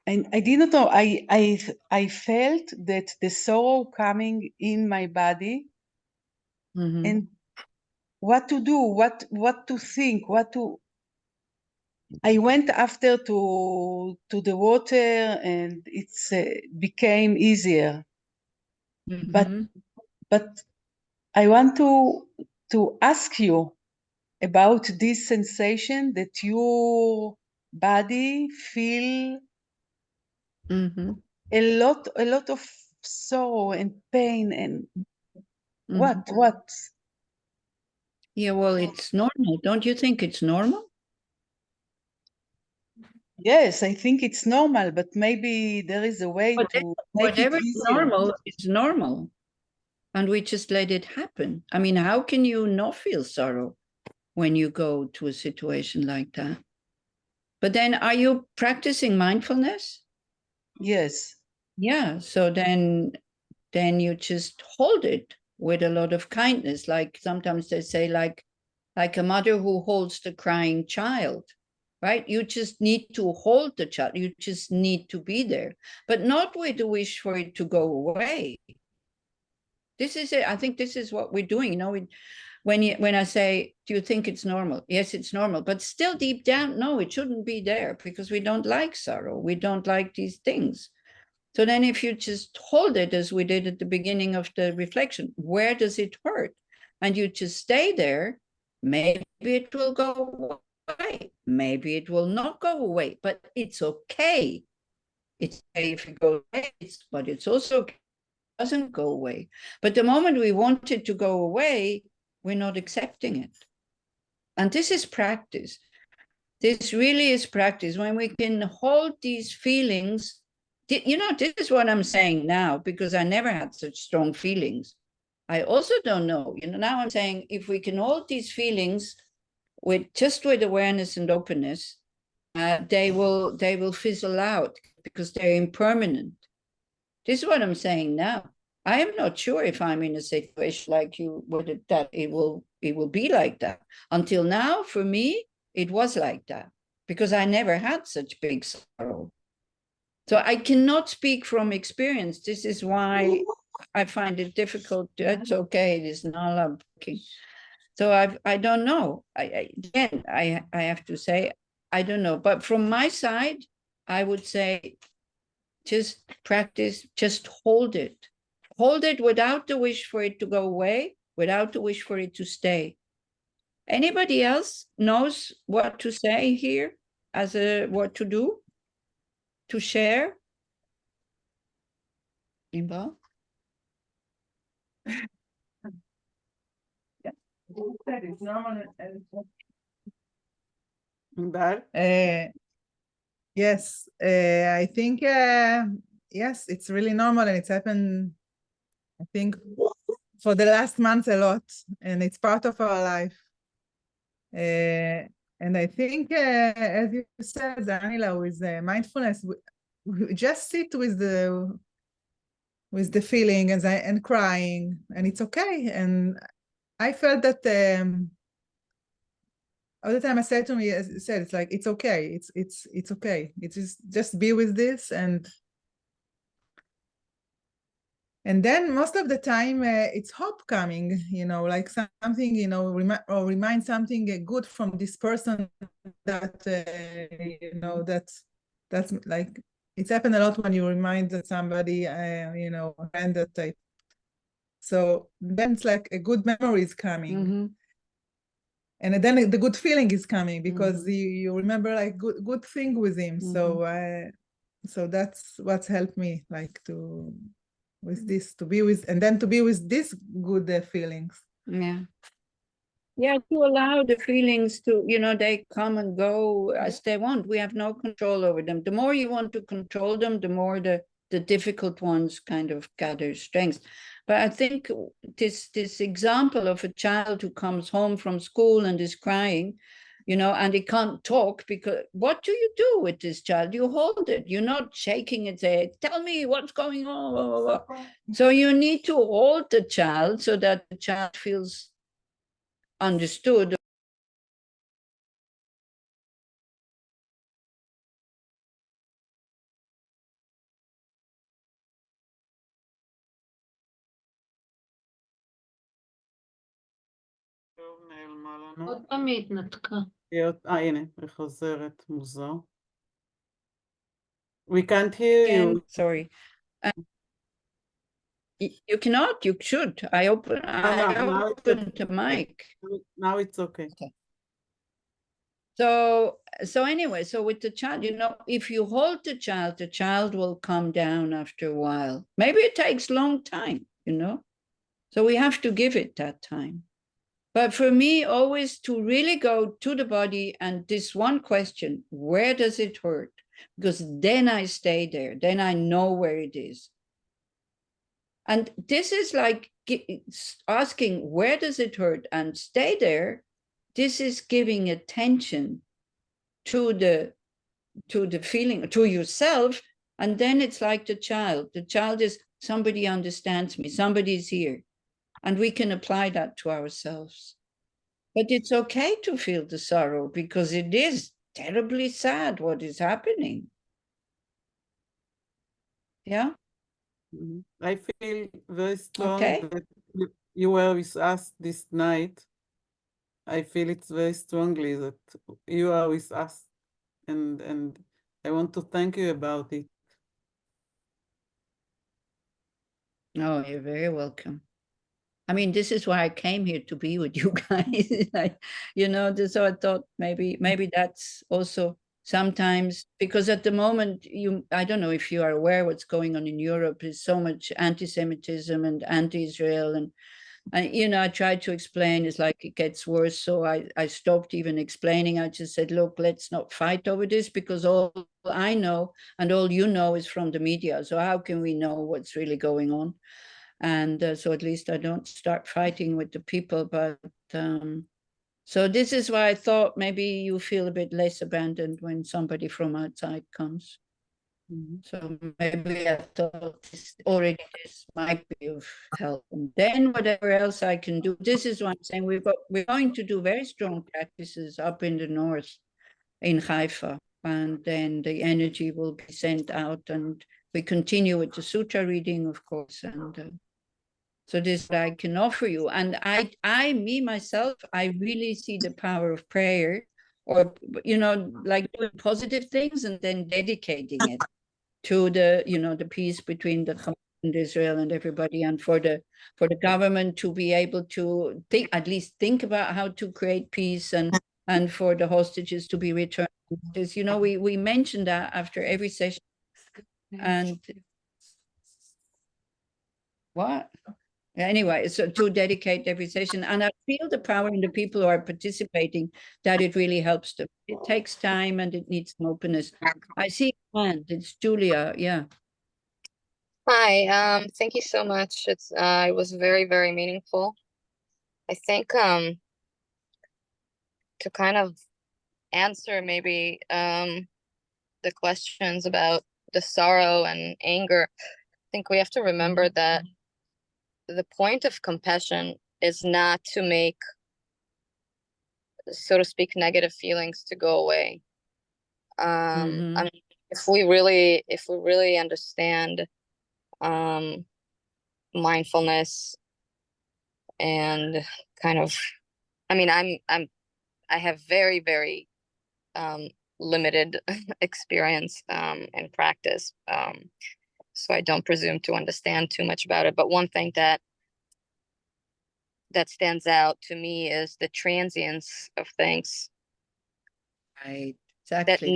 I did not know. I felt that the sorrow coming in my body and what to do, what to think, I went after to the water and it's became easier. But I want to ask you about this sensation that your body feel a lot of sorrow and pain and what? Yeah, well, it's normal. Don't you think it's normal? Yes, I think it's normal, but maybe there is a way to make it Whatever is easier. normal is normal. And we just let it happen. I mean, how can you not feel sorrow when you go to a situation like that? But then are you practicing mindfulness? Yes. Yeah, so then you just hold it with a lot of kindness. Like sometimes they say like a mother who holds the crying child, right? You just need to hold the child. You just need to be there, but not with the wish for it to go away. This is it. I think this is what we're doing. You know, when I say, do you think it's normal? Yes, it's normal, but still deep down, no, it shouldn't be there because we don't like sorrow. We don't like these things. So then if you just hold it as we did at the beginning of the reflection, where does it hurt? And you just stay there, maybe it will go away. Maybe it will not go away, but it's okay. It's okay if it goes away, but it's also okay if it doesn't go away. But the moment we want it to go away, we're not accepting it. And this is practice. This really is practice. When we can hold these feelings, you know, this is what I'm saying now, because I never had such strong feelings. I also don't know, you know, now I'm saying if we can hold these feelings with awareness and openness, they will fizzle out because they're impermanent. This is what I'm saying now. I am not sure if I'm in a situation like you, that it will be like that. Until now, for me, it was like that because I never had such big sorrow. So I cannot speak from experience. This is why I find it difficult. That's okay. It is not working. So I don't know. I have to say, I don't know. But from my side, I would say, just practice, just hold it. Hold it without the wish for it to go away, without the wish for it to stay. Anybody else knows what to say here as what to do? To share? Imba? Yeah. It's normal. Yes, I think, yes, it's really normal and it's happened, I think, for the last month a lot, and it's part of our life. And I think, as you said, Anila, with mindfulness, we just sit with the feeling and crying, and it's okay. And I felt that all the time I said to me, as you said, it's like, it's okay. It's okay. It's just be with this. And then most of the time it's hope coming, like something, remind something good from this person that, that's like, it's happened a lot when you remind somebody, a friend that type. So then it's like a good memory is coming. And then the good feeling is coming because you remember like good thing with him. So that's what's helped me, like with this, to be with, and then to be with these good feelings. Yeah, to allow the feelings to, they come and go as they want. We have no control over them. The more you want to control them, the more the difficult ones kind of gather strength. But I think this example of a child who comes home from school and is crying, and he can't talk, because what do you do with this child? You hold it. You're not shaking it, say, tell me what's going on. So you need to hold the child so that the child feels understood. טוב, נעלמה לנו. עוד פעם היא התנתקה. הנה, היא חוזרת, מוזר. We can't hear you. Sorry. You cannot, you should. I opened the mic. Now it's okay. So anyway, so with the child, if you hold the child will come down after a while. Maybe it takes a long time, So we have to give it that time. But for me, always to really go to the body and this one question, where does it hurt? Because then I stay there, then I know where it is. And this is like asking, where does it hurt? And stay there. This is giving attention to the feeling, to yourself. And then it's like the child. The child is, somebody understands me, somebody's here. And we can apply that to ourselves. But it's okay to feel the sorrow, because it is terribly sad what is happening. Yeah? I feel very strong that you were with us this night. I feel it very strongly that you are with us, and I want to thank you about it. Oh, you're very welcome. I mean, this is why I came here, to be with you guys. So I thought maybe that's also sometimes, because at the moment, I don't know if you are aware what's going on in Europe. There's so much anti-Semitism and anti-Israel, and I tried to explain, it's like it gets worse. So I stopped even explaining. I just said, look, let's not fight over this, because all I know and all you know is from the media. So how can we know what's really going on? And so at least I don't start fighting with the people. But so this is why I thought maybe you feel a bit less abandoned when somebody from outside comes. So maybe I thought this might be of help. And then whatever else I can do, this is what I'm saying. We're going to do very strong practices up in the north, in Haifa. And then the energy will be sent out, and we continue with the sutra reading, of course. And so this I can offer you. And me myself, I really see the power of prayer, or, like doing positive things and then dedicating it to the peace between the Hamas and Israel and everybody, and for the government to be able to at least think about how to create peace, and for the hostages to be returned. Because, we mentioned that after every session. And what? Anyway, so to dedicate every session, and I feel the power in the people who are participating, that it really helps them. It takes time and it needs some openness. I see a hand. It's Julia. Yeah. Hi. Thank you so much. It was very, very meaningful. I think to kind of answer maybe the questions about the sorrow and anger, I think we have to remember that the point of compassion is not to make, so to speak, negative feelings to go away. I mean, if we really understand mindfulness and kind of, I mean, I have very, very limited experience and practice, so I don't presume to understand too much about it. But one thing that stands out to me is the transience of things. Right, exactly.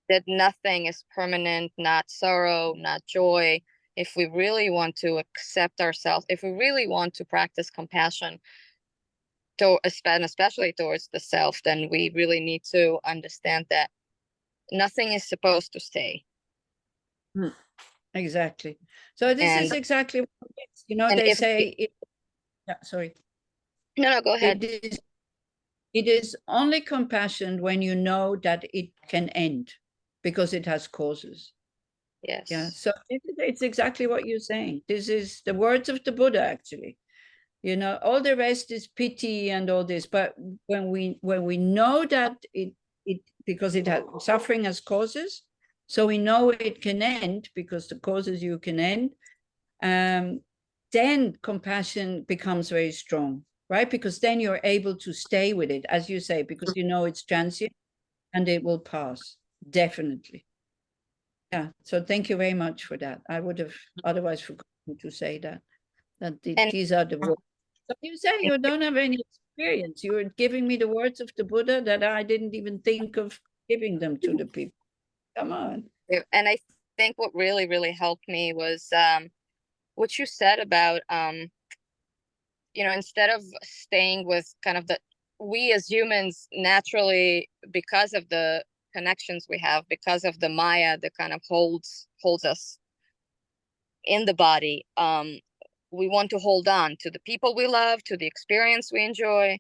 That nothing is permanent, not sorrow, not joy. If we really want to accept ourselves, if we really want to practice compassion, especially towards the self, then we really need to understand that nothing is supposed to stay. Exactly. So this is exactly what it is. You know, they say, sorry. No, go ahead. It is only compassion when you know that it can end because it has causes. Yes. Yeah. So it's exactly what you're saying. This is the words of the Buddha, actually. You know, all the rest is pity and all this. But when we know that it because it has suffering has causes, so we know it can end because the causes you can end. Then compassion becomes very strong, right? Because then you're able to stay with it, as you say, because you know it's transient and it will pass, definitely. Yeah, so thank you very much for that. I would have otherwise forgotten to say that these are the words. So you say you don't have any experience. You were giving me the words of the Buddha that I didn't even think of giving them to the people. Come on. And I think what really, really helped me was what you said about, you know, instead of staying with kind of we as humans naturally, because of the connections we have, because of the Maya that kind of holds us in the body, we want to hold on to the people we love, to the experience we enjoy,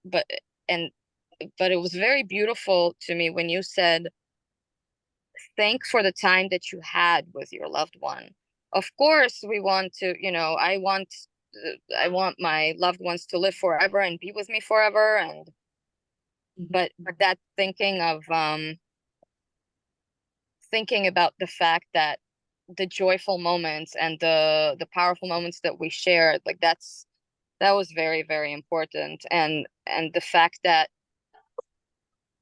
but it was very beautiful to me when you said, thank for the time that you had with your loved one. Of course, we want to, you know, I want my loved ones to live forever and be with me forever, and but that thinking about the fact that the joyful moments and the powerful moments that we shared, like that was very, very important, and the fact that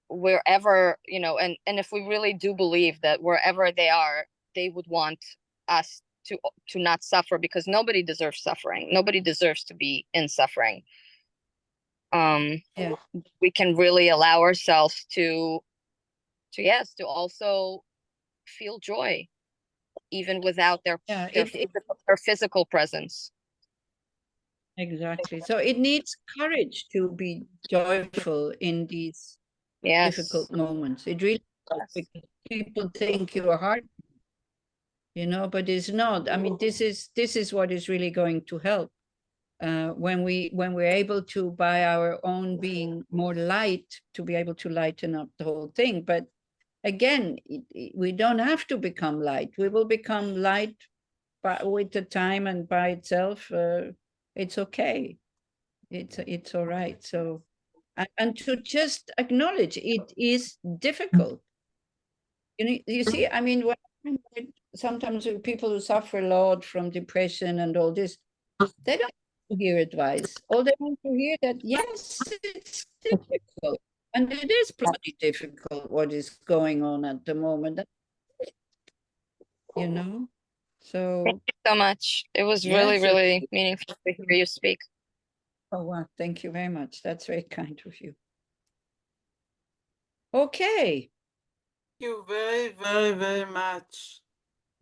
wherever, you know, and if we really do believe that wherever they are, they would want us to not suffer, because nobody deserves suffering. Nobody deserves to be in suffering. We can really allow ourselves to also feel joy, even without their physical presence. Exactly. So it needs courage to be joyful in these difficult moments. It really does, because people think you are hard, you know, but it's not. I mean, this is what is really going to help when we're able to, by our own being more light, to be able to lighten up the whole thing. But again, we don't have to become light. We will become light with the time and by itself. It's okay. It's all right. So, and to just acknowledge it is difficult. You know, you see, I mean, sometimes people who suffer a lot from depression and all this, they don't want to hear advice. All they want to hear that, yes, it's difficult. And it is pretty difficult what is going on at the moment. You know? So thank you so much. It was really, really meaningful to hear you speak. Oh, wow. Thank you very much. That's very kind of you. Okay. Thank you very, very, very much.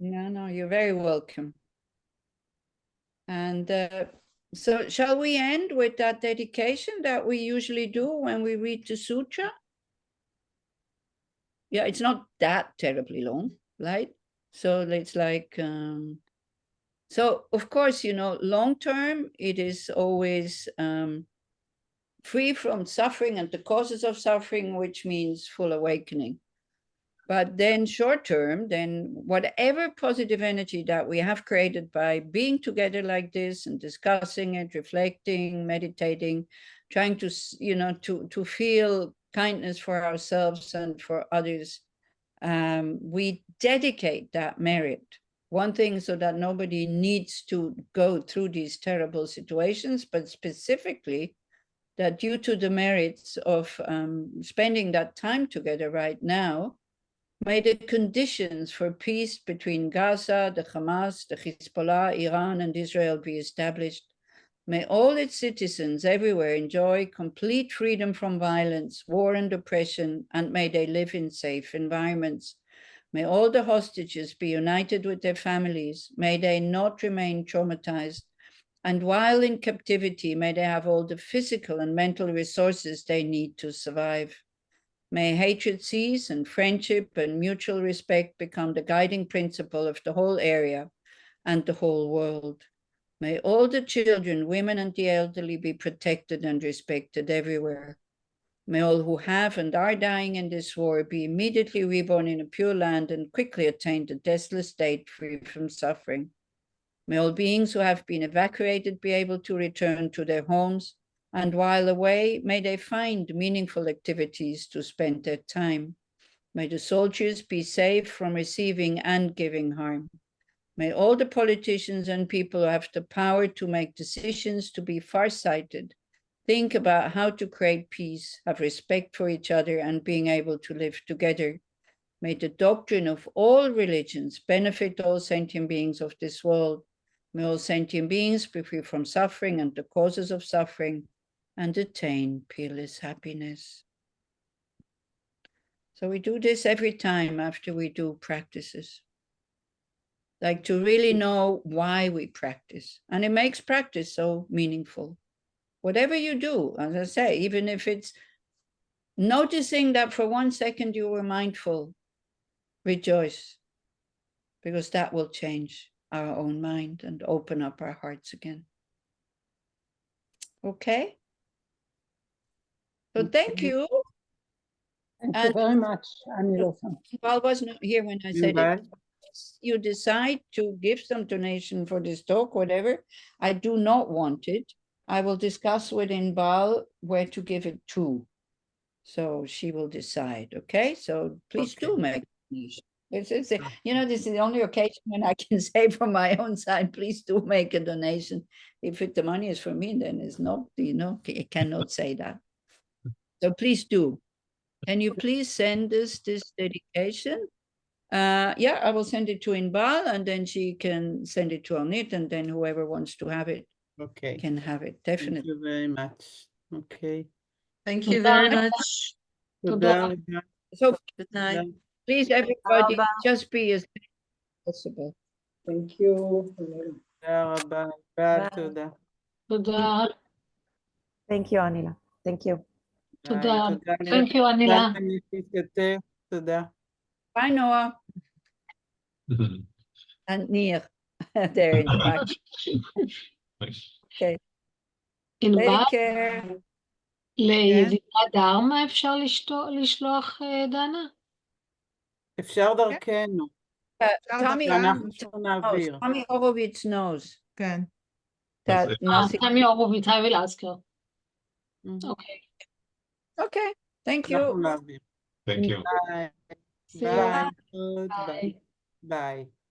No, you're very welcome. And so shall we end with that dedication that we usually do when we read the sutra? Yeah, it's not that terribly long, right? So it's like, so of course, you know, long term, it is always free from suffering and the causes of suffering, which means full awakening. But then short term, then whatever positive energy that we have created by being together like this and discussing it, reflecting, meditating, trying to, you know, to feel kindness for ourselves and for others, we dedicate that merit. One thing, so that nobody needs to go through these terrible situations, but specifically that due to the merits of spending that time together right now, may the conditions for peace between Gaza, the Hamas, the Hezbollah, Iran, and Israel be established. May all its citizens everywhere enjoy complete freedom from violence, war, and oppression, and may they live in safe environments. May all the hostages be united with their families. May they not remain traumatized. And while in captivity, may they have all the physical and mental resources they need to survive. May hatred cease and friendship and mutual respect become the guiding principle of the whole area and the whole world. May all the children, women, and the elderly be protected and respected everywhere. May all who have and are dying in this war be immediately reborn in a pure land and quickly attain the deathless state free from suffering. May all beings who have been evacuated be able to return to their homes, and while away, may they find meaningful activities to spend their time. May the soldiers be safe from receiving and giving harm. May all the politicians and people who have the power to make decisions to be farsighted, think about how to create peace, have respect for each other, and being able to live together. May the doctrine of all religions benefit all sentient beings of this world. May all sentient beings be free from suffering and the causes of suffering, and attain peerless happiness. So we do this every time after we do practices. Like to really know why we practice. And it makes practice so meaningful. Whatever you do, as I say, even if it's noticing that for 1 second you were mindful, rejoice. Because that will change our own mind and open up our hearts again. Okay? So thank you. Thank you very much, Ani Losang. I was not here when I said it. You decide to give some donation for this talk, whatever. I do not want it. I will discuss with Inbal where to give it to. So she will decide, okay? So please do make a donation. You know, this is the only occasion when I can say from my own side, please do make a donation. If the money is for me, then it's not, you know, I cannot say that. So please do. Can you please send us this dedication? Yeah, I will send it to Inbal, and then she can send it to Anit, and then whoever wants to have it can have it, definitely. Thank you very much. Okay. Thank you very much. Goodbye. So Good night. please, everybody, just be as possible. Thank you. Dharma. Bye. תודה. Thank you, Anila. Thank you. תודה. Thank you, Anila. תודה. Bye, Noah. And Nir, there in the back. Okay. ענבל, Take care. לידידה דהרמה אפשר לשלוח דנה? אפשר דרכנו. Tommy נעביר. Tommy Horowitz knows כן. that nothing. תמי הורוביץ, I will ask her. Okay. Okay, thank you. אנחנו נעביר. Thank you. Bye. See you. Bye. Bye. Bye.